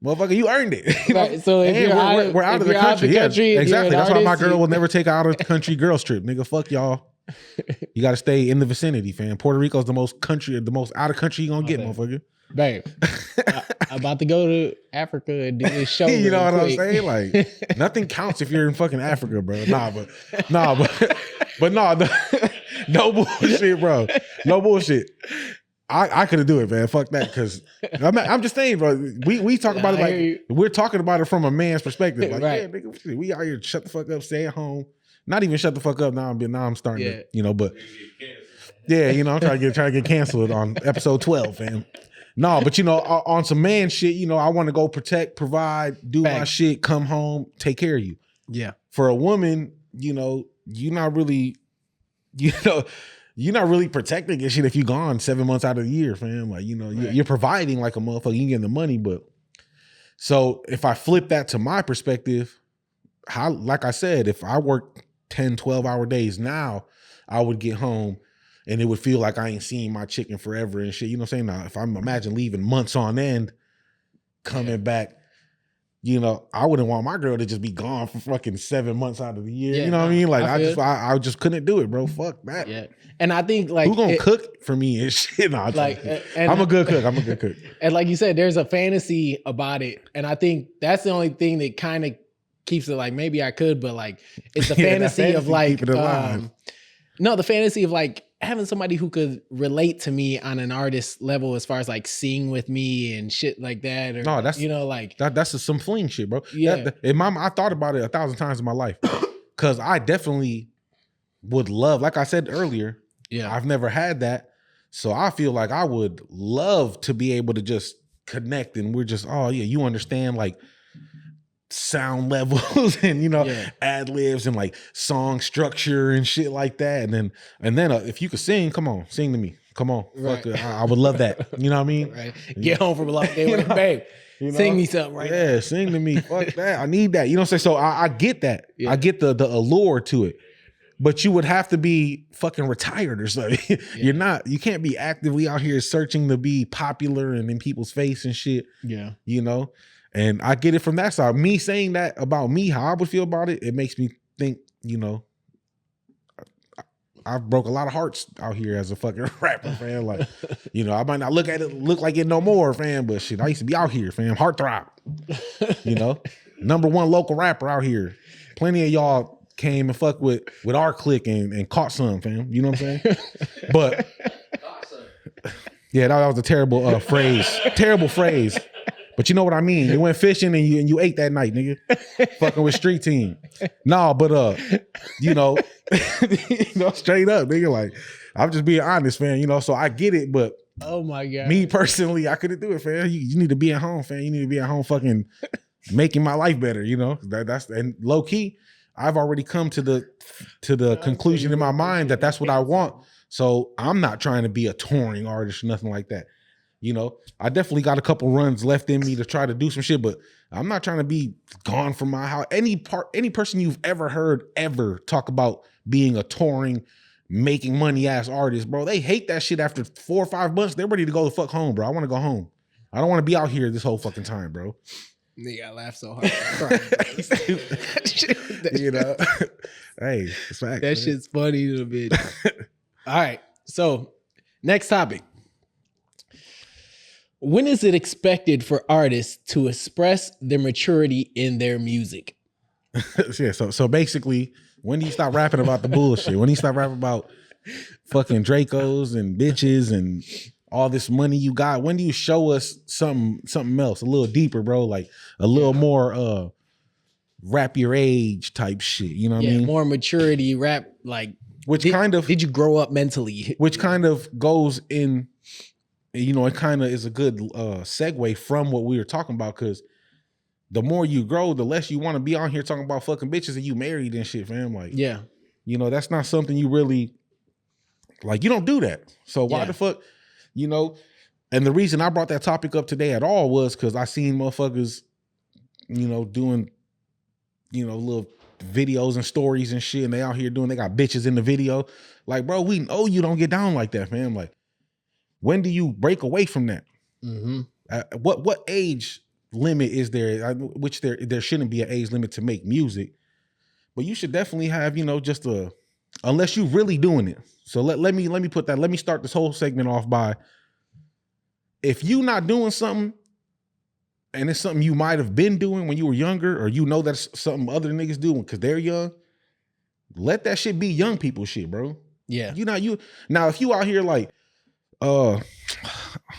motherfucker, you earned it. Right, so if we're out of the country. Yeah, exactly. That's why my girl will never take out of the country girls trip. Nigga, fuck y'all. You got to stay in the vicinity, fam. Puerto Rico's the most out of country you gonna get, motherfucker. Babe, I'm about to go to Africa and do this show. You know what I'm saying? Like nothing counts if you're in fucking Africa, bro. But no bullshit, bro. No bullshit. I couldn't do it, man. Fuck that. Because I'm just saying, bro. We talk about it like we're talking about it from a man's perspective. Like, yeah, nigga, we out here shut the fuck up, stay at home. Not even shut the fuck up. Now I'm starting to, but yeah, I'm trying to get canceled on episode 12, fam. No, but on some man shit, I want to go protect, provide, do my shit, come home, take care of you. Yeah. For a woman, you're not really, you're not really protecting and shit if you gone 7 months out of the year, fam. Like, you're providing like a motherfucker, you getting the money. But so if I flip that to my perspective, like I said, if I work 10, 12-hour days now, I would get home and it would feel like I ain't seen my chicken forever and shit. You know what I'm saying? Now, if I'm imagine leaving months on end, coming back, you know, I wouldn't want my girl to just be gone for fucking 7 months out of the year. Yeah, you know what I mean? Like I I just couldn't do it, bro. Fuck that. Yeah. And I think like who gonna cook for me and shit? No, like I'm a good cook. I'm a good cook. And like you said, there's a fantasy about it. And I think that's the only thing that kind of keeps it like maybe I could, but like it's the fantasy of like the fantasy of like having somebody who could relate to me on an artist level as far as like sing with me and shit like that. Or, no, that's, you know, like that's some fling shit, bro. Yeah. I thought about it 1,000 times in my life. Cause I definitely would love, like I said earlier, I've never had that. So I feel like I would love to be able to just connect and we're just, oh yeah, you understand like sound levels and you know ad libs and like song structure and shit like that, and then if you could sing, come on, sing to me, come on, right. Fuck, I would love that. You know what I mean? Right. Get home from a long day with a babe. You know? Sing me something right now. Sing to me. Fuck that. I need that. You know what I'm saying? So I get that. I get the allure to it. But you would have to be fucking retired or something. You can't be actively out here searching to be popular and in people's face and shit. Yeah. You know? And I get it from that side. Me saying that about me, how I would feel about it, it makes me think, you know, I've broke a lot of hearts out here as a fucking rapper, fam. Like, you know, I might not look like it no more, fam, but shit, I used to be out here, fam. Heartthrob. You know? #1 local rapper out here. Plenty of y'all came and fucked with our clique and caught some, fam. You know what I'm saying? But yeah, that was a terrible phrase. Terrible phrase. But you know what I mean? You went fishing and you ate that night, nigga. Fucking with street team. No, but you know, straight up, nigga. Like, I'm just being honest, man. You know, so I get it, but oh my God. Me personally, I couldn't do it, fam. You need to be at home, fam. You need to be at home fucking making my life better, you know? That's and low key, I've already come to the conclusion in my mind that that's what I want. So I'm not trying to be a touring artist or nothing like that. You know, I definitely got a couple runs left in me to try to do some shit, but I'm not trying to be gone from my house. Any person you've ever heard ever talk about being a touring, making money ass artist, bro, they hate that shit after 4 or 5 months. They're ready to go the fuck home, bro. I want to go home. I don't want to be out here this whole fucking time, bro. Nigga, I laughed so hard. You know, hey, it's fact. That shit's funny to the bitch. All right, so next topic. When is it expected for artists to express their maturity in their music? Yeah, so basically, when do you stop rapping about the bullshit? When do you stop rapping about fucking Dracos and bitches and all this money you got? When do you show us something else, a little deeper, bro? Like a little more rap your age type shit. You know what I mean? More maturity, rap like. Did you grow up mentally? Which kind of goes in. You know, it kind of is a good segue from what we were talking about, because the more you grow, the less you want to be on here talking about fucking bitches and you married and shit, fam. Like, yeah, you know, that's not something you really like. You don't do that. So why the fuck, you know? And the reason I brought that topic up today at all was because I seen motherfuckers, you know, doing, you know, little videos and stories and shit, and they out here they got bitches in the video. Like, bro, we know you don't get down like that, fam. Like, when do you break away from that? Mm-hmm. What age limit is there? Which there shouldn't be an age limit to make music, but you should definitely have, you know, just unless you really doing it. So let me put that. Let me start this whole segment off by, if you not doing something, and it's something you might have been doing when you were younger, or you know that's something other niggas doing because they're young, let that shit be young people shit, bro. Yeah. You now if you out here like. I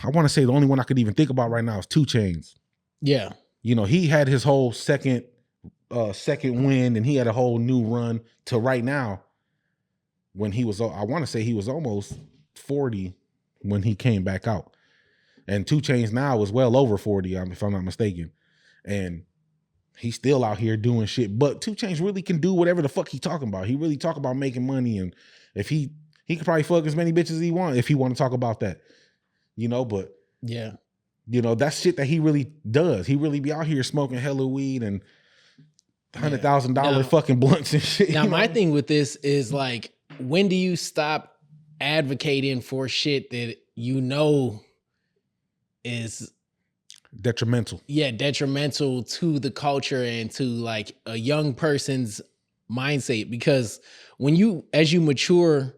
want to say the only one I could even think about right now is 2 Chainz. Yeah. You know, he had his whole second win, and he had a whole new run to right now when he was, I want to say he was almost 40 when he came back out. And 2 Chainz now is well over 40, if I'm not mistaken. And he's still out here doing shit. But 2 Chainz really can do whatever the fuck he talking about. He really talk about making money, and if he could probably fuck as many bitches as he want if he want to talk about that, you know. But yeah, you know, that's shit that he really does. He really be out here smoking hella weed and $100,000 fucking blunts and shit. Now, my thing with this is like, when do you stop advocating for shit that you know is detrimental. Yeah, detrimental to the culture and to like a young person's mindset. Because as you mature,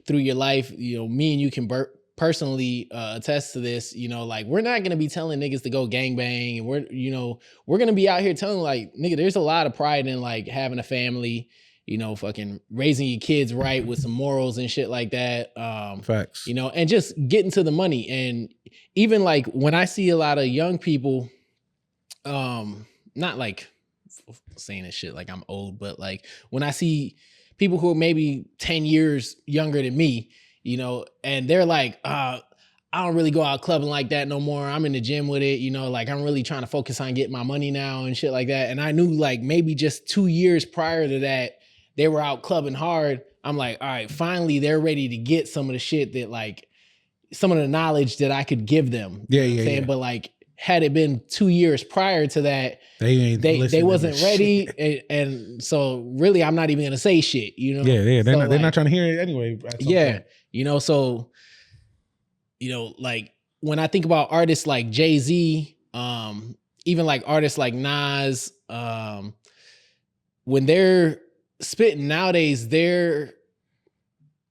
through your life, me and you can personally attest to this. Like we're not gonna be telling niggas to go gangbang, and we're gonna be out here telling like, nigga, there's a lot of pride in like having a family, fucking raising your kids right with some morals and shit like that. Facts. And just getting to the money. And even like when I see a lot of young people, not like saying this shit like I'm old, but like when I see people who are maybe 10 years younger than me, and they're like, I don't really go out clubbing like that no more. I'm in the gym with it, like I'm really trying to focus on getting my money now and shit like that. And I knew like maybe just 2 years prior to that, they were out clubbing hard. I'm like, all right, finally they're ready to get some of the shit that like, some of the knowledge that I could give them. Yeah. But like, had it been 2 years prior to that, they wasn't ready. And so really, I'm not even going to say shit, Yeah. They're not trying to hear it anyway. Yeah. So, like when I think about artists like Jay-Z, even like artists like Nas, when they're spitting nowadays,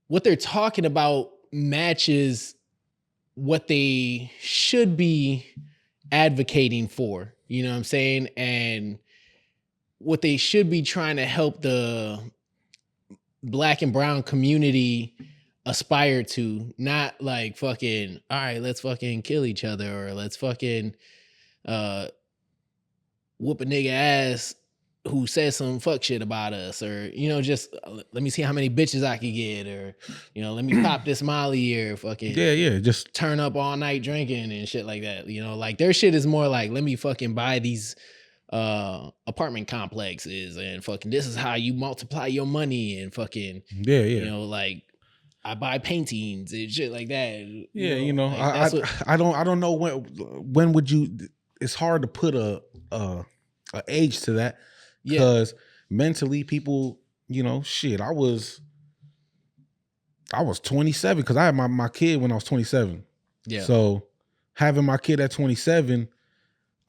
what they're talking about matches what they should be advocating for, you know what I'm saying? And what they should be trying to help the Black and brown community aspire to, not like fucking, all right, let's fucking kill each other, or let's fucking whoop a nigga ass who says some fuck shit about us, or, just let me see how many bitches I can get, or, let me pop this Molly, or fucking just turn up all night drinking and shit like that. Like their shit is more like, let me fucking buy these apartment complexes, and fucking this is how you multiply your money, and fucking like I buy paintings and shit like that. I don't know when would you. It's hard to put a age to that. Because mentally, people, shit, I was 27 because I had my kid when I was 27. Yeah. So having my kid at 27,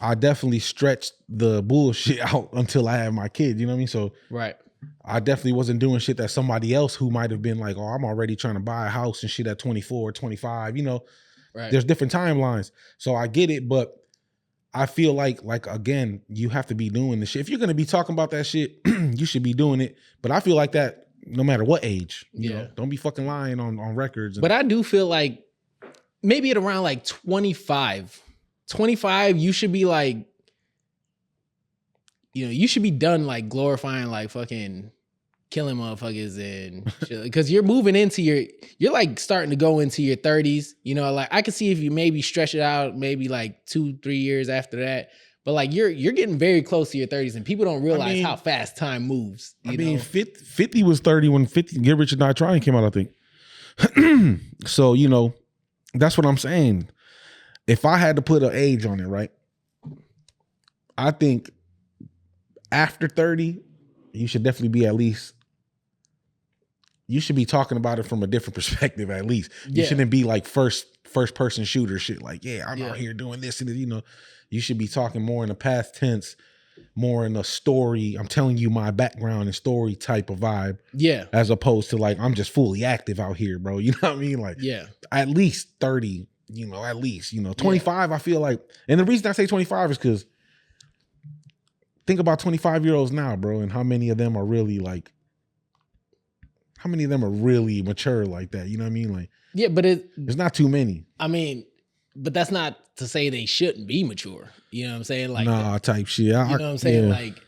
I definitely stretched the bullshit out until I had my kid. You know what I mean? So right. I definitely wasn't doing shit that somebody else who might have been like, oh, I'm already trying to buy a house and shit at 24, 25. Right. There's different timelines. So I get it, but I feel like again, you have to be doing the shit. If you're gonna be talking about that shit, you should be doing it. But I feel like that no matter what age. You know, don't be fucking lying on records. But I do feel like maybe at around like 25, you should be like, you should be done like glorifying like fucking killing motherfuckers and shit. Because you're moving into you're like starting to go into your 30s. Like I could see if you maybe stretch it out maybe like 2-3 years after that. But like you're getting very close to your 30s, and people don't realize how fast time moves. You know? 50 was 30 when 50 Get Rich or Die Trying came out, I think. So, that's what I'm saying. If I had to put an age on it, right? I think after 30, you should definitely be at least, you should be talking about it from a different perspective at least. You shouldn't be like first person shooter shit. Like, I'm out here doing this and you should be talking more in the past tense, more in a story. I'm telling you my background and story type of vibe. Yeah. As opposed to like, I'm just fully active out here, bro. You know what I mean? Like, at least 30, at least, 25, I feel like, and the reason I say 25 is because think about 25-year-olds now, bro, and how many of them are really mature like that? You know what I mean? Like, but there's not too many. I mean, but that's not to say they shouldn't be mature. You know what I'm saying? Like, type shit. You know what I'm saying? Like,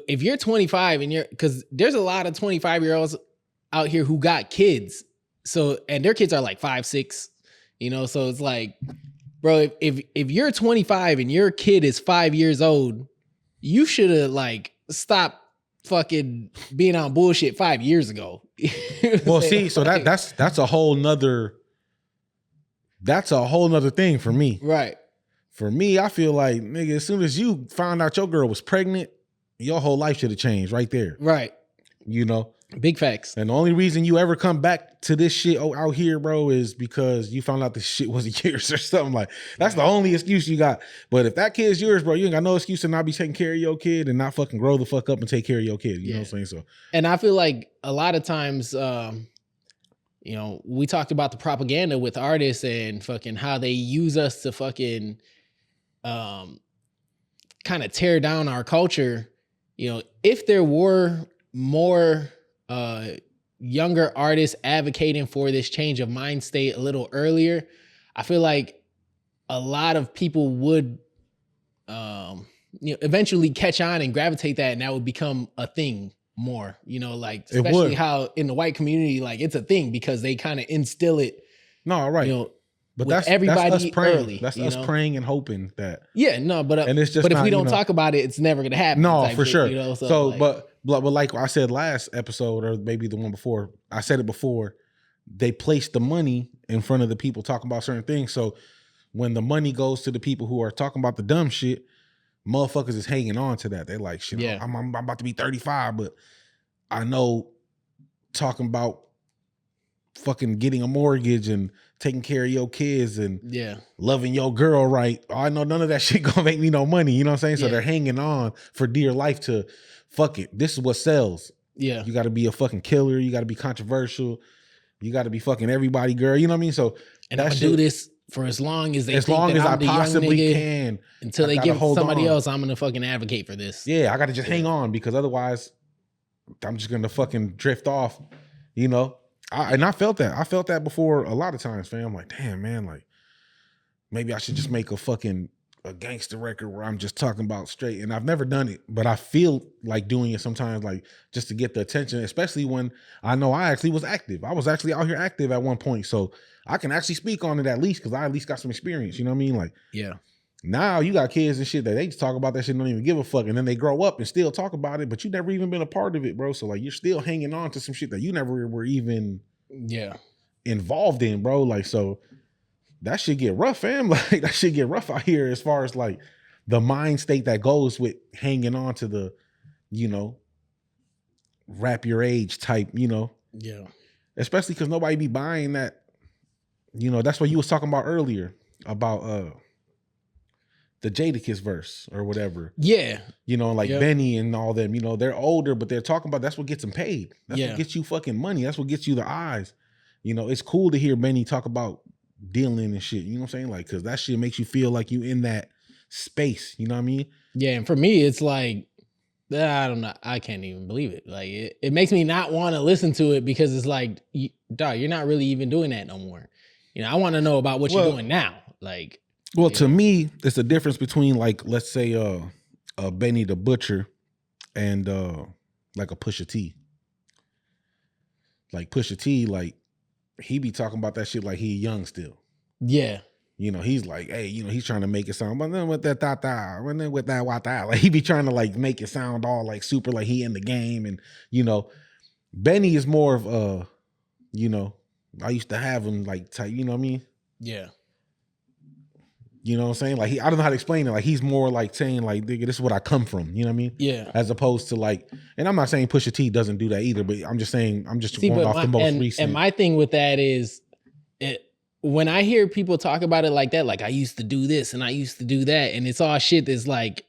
if you're 25 and because there's a lot of 25-year-olds out here who got kids. So, and their kids are like 5, 6, so it's like, bro, if you're 25 and your kid is 5 years old, you should have like stopped fucking being on bullshit 5 years ago. Well, see, so that's a whole nother thing for me. Right. For me, I feel like, nigga, as soon as you found out your girl was pregnant, your whole life should have changed right there. Right. Big facts. And the only reason you ever come back to this shit out here, bro, is because you found out this shit wasn't yours or something. Like, that's the only excuse you got. But if that kid's yours, bro, you ain't got no excuse to not be taking care of your kid and not fucking grow the fuck up and take care of your kid. You know what I'm saying? So, and I feel like a lot of times, you know, we talked about the propaganda with artists and fucking how they use us to fucking kind of tear down our culture. You know, if there were more younger artists advocating for this change of mind state a little earlier, I feel like a lot of people would you know, eventually catch on and gravitate that, and that would become a thing more, you know, like especially how in the white community, like it's a thing because they kind of instill it. No, right. You know, but with everybody that's us praying. early. That's us praying and hoping that. Yeah, no, but and it's just but if not, we don't you know, talk about it, it's never gonna happen. No, type for shit, sure. You know, so like, but like I said last episode, or maybe the one before, I said it before, they place the money in front of the people talking about certain things. So when the money goes to the people who are talking about the dumb shit, motherfuckers is hanging on to that. They like, shit, Yeah. I'm about to be 35, but I know talking about fucking getting a mortgage and taking care of your kids and loving your girl right, I know none of that shit gonna make me no money. You know what I'm saying? So they're hanging on for dear life to fuck it. This is what sells. Yeah. You got to be a fucking killer. You got to be controversial. You got to be fucking everybody, girl. You know what I mean? So and I'm gonna do this for as long as they as think long that as I'm I the young possibly nigga, can until they I gotta give hold somebody on. else. I'm gonna fucking advocate for this. Yeah, I got to just hang on because otherwise I'm just gonna fucking drift off. You know, I felt that. I felt that before a lot of times, fam. I'm like, damn, man, like maybe I should just make a gangster record where I'm just talking about straight. And I've never done it, but I feel like doing it sometimes, like just to get the attention, especially when I know I actually was active. I was actually out here active at one point. So I can actually speak on it at least because I at least got some experience. You know what I mean? Like, yeah. Now you got kids and shit that they just talk about that shit and don't even give a fuck. And then they grow up and still talk about it, but you never even been a part of it, bro. So like you're still hanging on to some shit that you never were even involved in, bro. Like, so that shit get rough, fam. Like that shit get rough out here as far as like the mind state that goes with hanging on to the, you know, rap your age type, you know. Yeah. Especially because nobody be buying that, you know, that's what you was talking about earlier about the Jadakiss verse or whatever. Yeah. You know, like Benny and all them, you know, they're older, but they're talking about that's what gets them paid. That's what gets you fucking money. That's what gets you the eyes. You know, it's cool to hear Benny talk about dealing and shit. You know what I'm saying? Like, cause that shit makes you feel like you in that space. You know what I mean? Yeah. And for me, it's like, I don't know. I can't even believe it. Like it makes me not want to listen to it because it's like, dog, you're not really even doing that no more. You know, I want to know about what you're doing now. Like, well, to me, it's the difference between like, let's say, Benny the Butcher and like a Pusha T. Like Pusha T, like he be talking about that shit like he young still. Yeah. You know, he's like, hey, you know, he's trying to make it sound, but then with that and then with that like he be trying to like make it sound all like super like he in the game. And you know, Benny is more of you know, I used to have him like type, you know what I mean? Yeah. You know what I'm saying? Like I don't know how to explain it. Like he's more like saying like, nigga, this is what I come from. You know what I mean? Yeah. As opposed to like, and I'm not saying Pusha T doesn't do that either, but I'm just saying, I'm just going off the most recent. And my thing with that is, when I hear people talk about it like that, like I used to do this and I used to do that, and it's all shit that's like,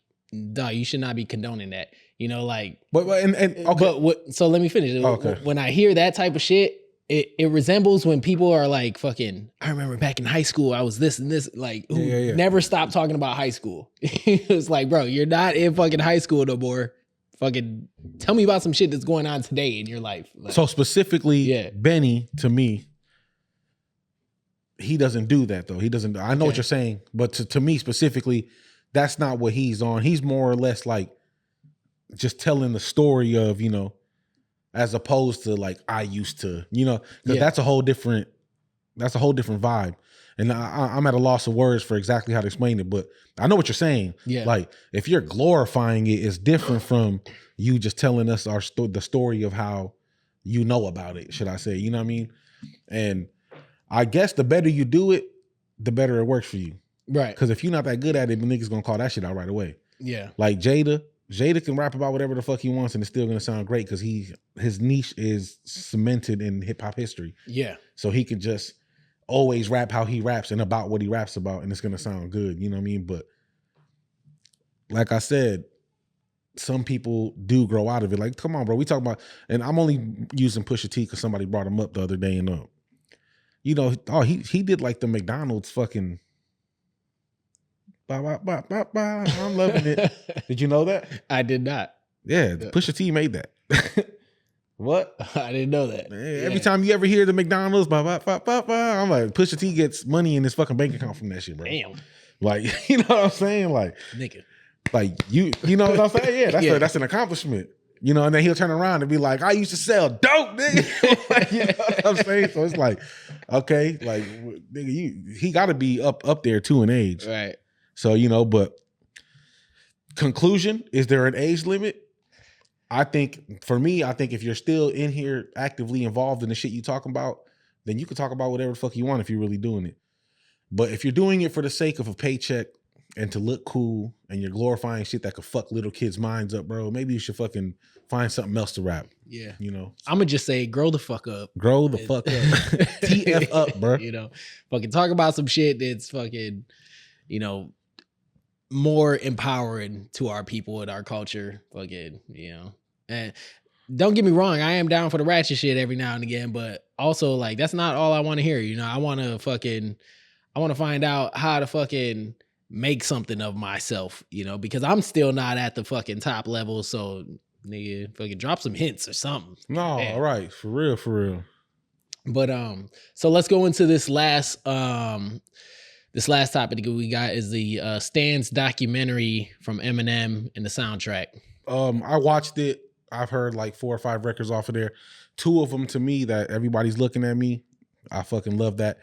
dog, you should not be condoning that. You know, like, so let me finish. Okay. When I hear that type of shit, it resembles when people are like, fucking, I remember back in high school, I was this and this, like, who never stopped talking about high school. It's like, bro, you're not in fucking high school no more. Fucking tell me about some shit that's going on today in your life. Like, so specifically, Benny, to me, he doesn't do that though. He doesn't. I know what you're saying, but to me specifically, that's not what he's on. He's more or less like just telling the story of, you know, as opposed to like I used to, you know, because that's a whole different vibe. And I'm at a loss of words for exactly how to explain it, but I know what you're saying. Yeah. Like if you're glorifying it, it's different from you just telling us the story of how you know about it, should I say, you know what I mean? And I guess the better you do it, the better it works for you. Right. Because if you're not that good at it, the niggas gonna call that shit out right away. Yeah. Like Jada Jada can rap about whatever the fuck he wants and it's still gonna sound great because his niche is cemented in hip hop history. Yeah. So he can just always rap how he raps and about what he raps about and it's gonna sound good. You know what I mean? But like I said, some people do grow out of it. Like, come on, bro. We talk about, and I'm only using Pusha T because somebody brought him up the other day, and he did like the McDonald's fucking. I'm loving it. Did you know that? I did not. Yeah, Pusha T made that. What? I didn't know that. Every time you ever hear the McDonald's, I'm like, Pusha T gets money in his fucking bank account from that shit, bro. Damn. Like, you know what I'm saying? Like, nigga. Like you know what I'm saying? Yeah, that's an accomplishment. You know, and then he'll turn around and be like, I used to sell dope, nigga. Like, you know what I'm saying? So it's like, okay, like nigga, he gotta be up there too in age. Right. So, but conclusion, is there an age limit? I think if you're still in here actively involved in the shit you talking about, then you can talk about whatever the fuck you want if you're really doing it. But if you're doing it for the sake of a paycheck and to look cool and you're glorifying shit that could fuck little kids' minds up, bro, maybe you should fucking find something else to rap. Yeah. I'm going to just say, grow the fuck up. Grow the fuck up. TF up, bro. Fucking talk about some shit that's fucking, more empowering to our people and our culture. Fucking, And don't get me wrong, I am down for the ratchet shit every now and again, but also, like, that's not all I want to hear. I want to find out how to fucking make something of myself, because I'm still not at the fucking top level. So nigga, fucking drop some hints or something. No, all right. For real. But so let's go into this last topic we got is the Stans documentary from Eminem and the soundtrack. I watched it. I've heard like 4 or 5 records off of there. 2 of them to me that everybody's looking at me. I fucking love that.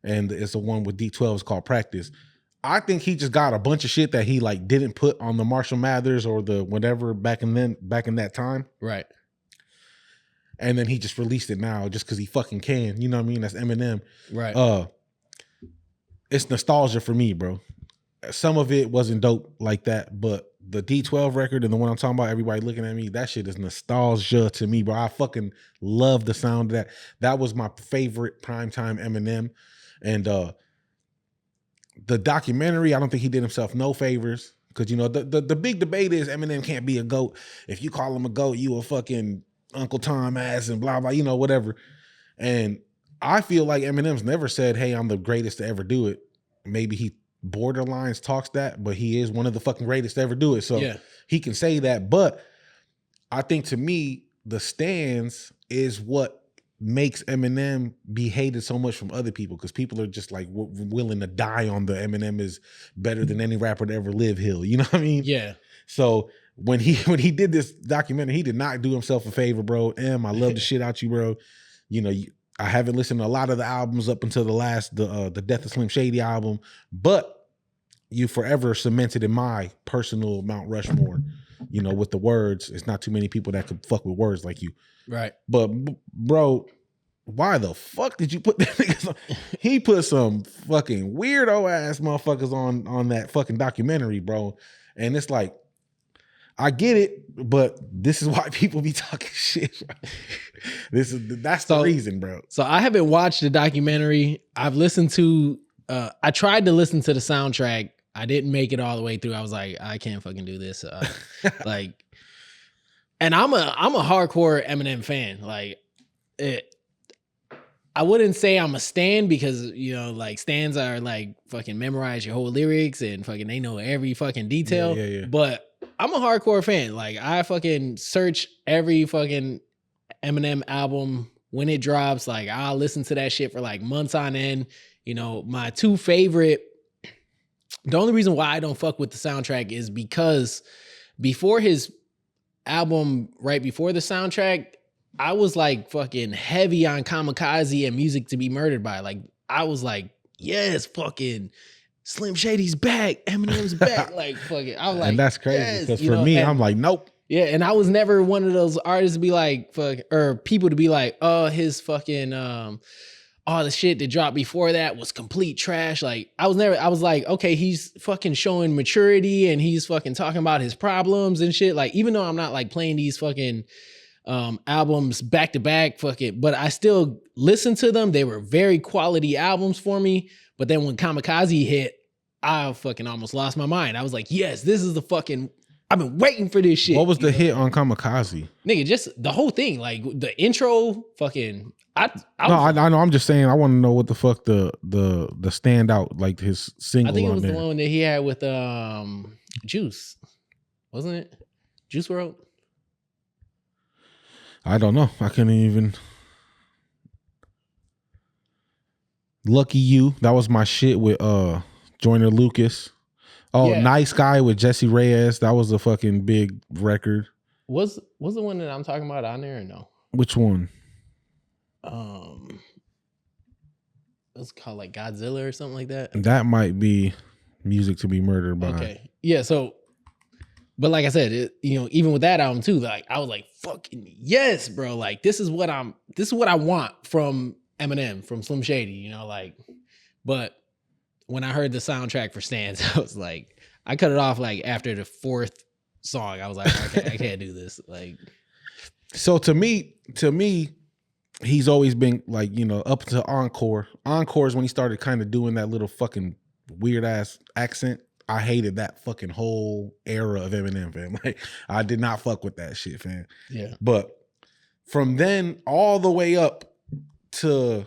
And it's the one with D12. It's called Practice. I think he just got a bunch of shit that he like didn't put on the Marshall Mathers or the whatever back in that time. Right. And then he just released it now just because he fucking can. You know what I mean? That's Eminem. Right. It's nostalgia for me, bro. Some of it wasn't dope like that, but the D12 record and the one I'm talking about, everybody looking at me, that shit is nostalgia to me, bro. I fucking love the sound of that. That was my favorite primetime Eminem. And the documentary, I don't think he did himself no favors. Because, the big debate is Eminem can't be a GOAT. If you call him a GOAT, you a fucking Uncle Tom ass and blah, blah, whatever. And I feel like Eminem's never said, hey, I'm the greatest to ever do it. Maybe he borderlines talks that, but he is one of the fucking greatest to ever do it. So he can say that. But I think to me, the Stans is what makes Eminem be hated so much from other people, because people are just like willing to die on the Eminem is better than any rapper to ever live hill. You know what I mean? Yeah. So when he did this documentary, he did not do himself a favor, bro. I love the shit out you, bro. I haven't listened to a lot of the albums up until the Death of Slim Shady album, but you forever cemented in my personal Mount Rushmore. With the words, it's not too many people that could fuck with words like you. Right. But bro, why the fuck did you put that niggas on? He put some fucking weirdo ass motherfuckers on that fucking documentary, bro. And it's like, I get it, but this is why people be talking shit. That's the reason, bro. So I haven't watched the documentary. I've listened to I tried to listen to the soundtrack. I didn't make it all the way through. I was like, I can't fucking do this. And I'm a hardcore Eminem fan. I wouldn't say I'm a stan because, stans are like fucking memorize your whole lyrics and fucking they know every fucking detail. Yeah. But I'm a hardcore fan. Like, I fucking search every fucking Eminem album when it drops. Like, I'll listen to that shit for like months on end. My 2 favorite. The only reason why I don't fuck with the soundtrack is because before his album, right before the soundtrack, I was like fucking heavy on Kamikaze and Music to Be Murdered By. Like, I was like, yes, fucking Slim Shady's back, Eminem's back. Like, fucking, I was like, and that's crazy because yes, for me, I'm like, nope. Yeah, and I was never one of those artists to be like, fuck, or people to be like, oh, his fucking, all the shit that dropped before that was complete trash. Like I was like, okay, he's fucking showing maturity and he's fucking talking about his problems and shit. Like, even though I'm not like playing these fucking albums back to back, fucking, but I still listened to them. They were very quality albums for me. But then when Kamikaze hit, I fucking almost lost my mind. I was like, yes, this is the fucking, I've been waiting for this shit. What was the hit on Kamikaze? Nigga, just the whole thing. Like the intro, fucking I know. I'm just saying. I want to know what the fuck the standout, like his single. I think it on was there. the one that he had with Juice, wasn't it? Juice WRLD. I don't know. I couldn't even. Lucky You. That was my shit with Joyner Lucas. Oh, yeah. Nice Guy with Jesse Reyes. That was a fucking big record. Was the one that I'm talking about on there or no? Which one? It was called like Godzilla or something like that. That might be Music to Be Murdered by. Okay. Yeah, so but like I said, even with that album too, like I was like, fucking yes, bro. Like this is what I want from Eminem, from Slim Shady, like, but when I heard the soundtrack for Stans, I was like, I cut it off like after the fourth song. I was like, okay, I can't do this. Like, so to me, he's always been like, up to Encore. Encore is when he started kind of doing that little fucking weird ass accent. I hated that fucking whole era of Eminem, fam. Like, I did not fuck with that shit, fam. Yeah. But from then all the way up to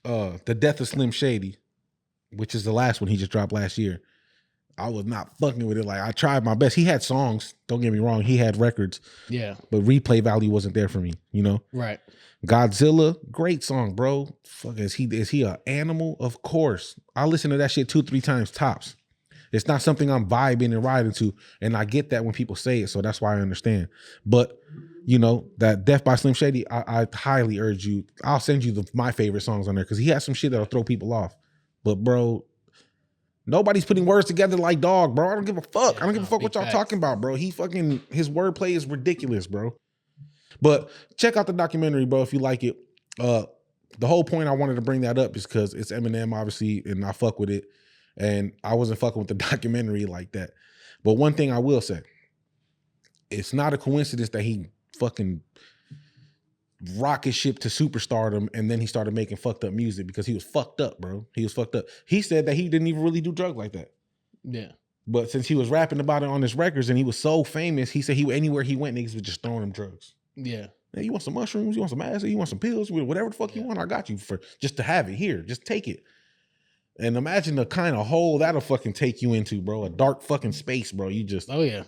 The Death of Slim Shady, which is the last one he just dropped last year, I was not fucking with it. Like, I tried my best. He had songs, don't get me wrong. He had records. Yeah. But replay value wasn't there for me, Right. Godzilla, great song, bro. Fuck, is he an animal? Of course. I listen to that shit 2-3 times tops. It's not something I'm vibing and riding to. And I get that when people say it, so that's why I understand. But, that Death by Slim Shady, I highly urge you. I'll send you my favorite songs on there because he has some shit that'll throw people off. But, bro, nobody's putting words together like dog, bro. I don't give a fuck. I don't give a fuck what y'all talking about, bro. His wordplay is ridiculous, bro. But check out the documentary, bro, if you like it. The whole point I wanted to bring that up is because it's Eminem, obviously, and I fuck with it. And I wasn't fucking with the documentary like that. But one thing I will say, it's not a coincidence that he fucking rocket ship to superstardom and then he started making fucked up music because he was fucked up, bro. He was fucked up. He said that he didn't even really do drugs like that. Yeah. But since he was rapping about it on his records and he was so famous, he said anywhere he went, niggas was just throwing him drugs. Yeah. Hey, you want some mushrooms? You want some acid? You want some pills? Whatever the fuck you want, I got you for just to have it here. Just take it. And imagine the kind of hole that'll fucking take you into, bro. A dark fucking space, bro. You just, oh yeah.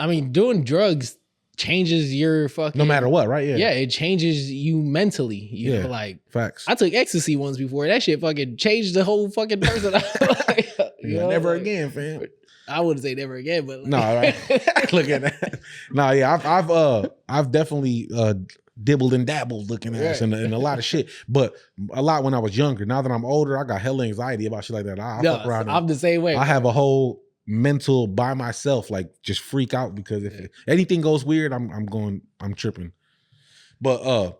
I mean, doing drugs changes your fucking, no matter what, right? Yeah. Yeah, it changes you mentally. You know, like facts. I took ecstasy once before. That shit fucking changed the whole fucking person. Never again, fam. I wouldn't say never again, but no, right? Look at that. No, yeah, I've definitely dibbled and dabbled looking at in a lot of shit, but a lot when I was younger. Now that I'm older, I got hella anxiety about shit like that. Fuck around. I'm the same way. I have a whole mental by myself, like just freak out because if anything goes weird, I'm tripping. But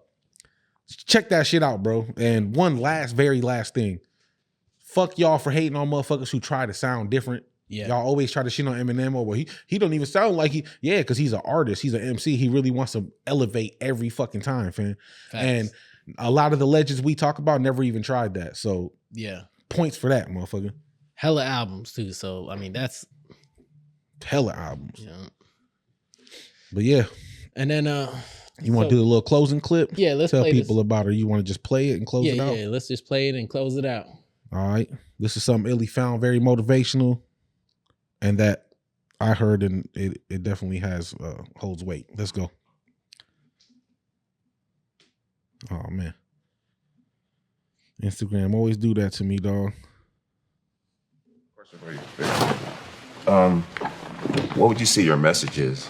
check that shit out, bro. And one very last thing. Fuck y'all for hating on motherfuckers who try to sound different. Yeah. Y'all always try to shit on Eminem over he don't even sound like because he's an artist, he's an MC. He really wants to elevate every fucking time, fam. Facts. And a lot of the legends we talk about never even tried that. So yeah, points for that, motherfucker. Hella albums too. So I mean that's hella albums. Yeah. But yeah. And then you want to do a little closing clip? Yeah, let's tell play people this. about it. You want to just play it and close it out? Yeah, let's just play it and close it out. All right. This is something Illy found very motivational. And that I heard, and it definitely holds weight. Let's go. Oh man, Instagram always do that to me, dog. Question for you. What would you say your message is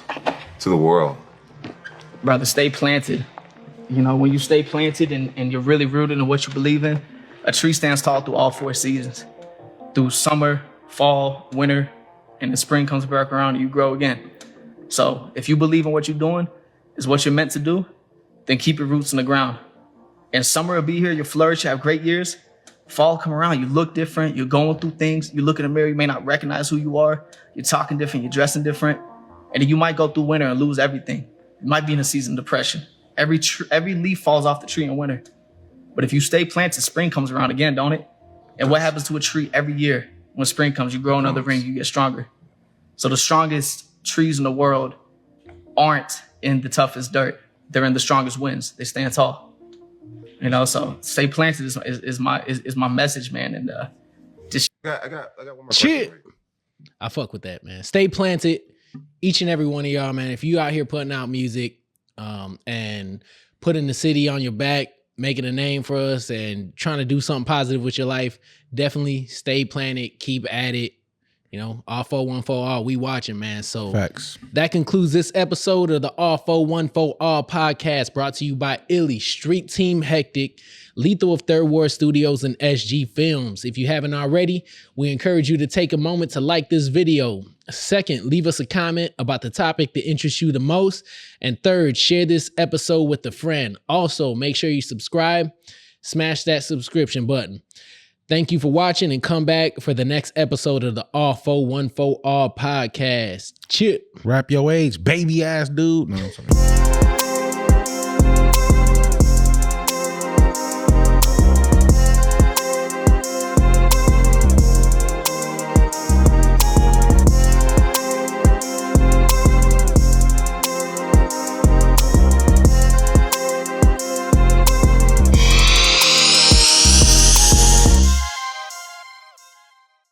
to the world? Brother, stay planted. When you stay planted and you're really rooted in what you believe in, a tree stands tall through all 4 seasons, through summer, fall, winter. And the spring comes back around and you grow again. So if you believe in what you're doing is what you're meant to do, then keep your roots in the ground. And summer will be here, you flourish, you have great years. Fall come around, you look different, you're going through things, you look in the mirror, you may not recognize who you are, you're talking different, you're dressing different, and then you might go through winter and lose everything. You might be in a season of depression. Every leaf falls off the tree in winter. But if you stay planted, spring comes around again, don't it? And what happens to a tree every year? When spring comes, you grow another ring, you get stronger. So the strongest trees in the world aren't in the toughest dirt. They're in the strongest winds. They stand tall. You know, so stay planted is my message, man. And just I got one more shit. question. I fuck with that, man. Stay planted. Each and every one of y'all, man. If you out here putting out music, and putting the city on your back, making a name for us, and trying to do something positive with your life, definitely stay planted. Keep at it. You know, all 414 all, we watching, man. So Facts. That concludes this episode of the All 414 All podcast, brought to you by Illy, Street Team Hectic, Lethal of Third Ward Studios, and SG Films. If you haven't already, we encourage you to take a moment to like this video. Second, leave us a comment about the topic that interests you the most. And third, share this episode with a friend. Also, make sure you subscribe, smash that subscription button. Thank you for watching, and come back for the next episode of the All 414 All podcast. Chip. Rap your age, baby ass dude. No, I'm sorry.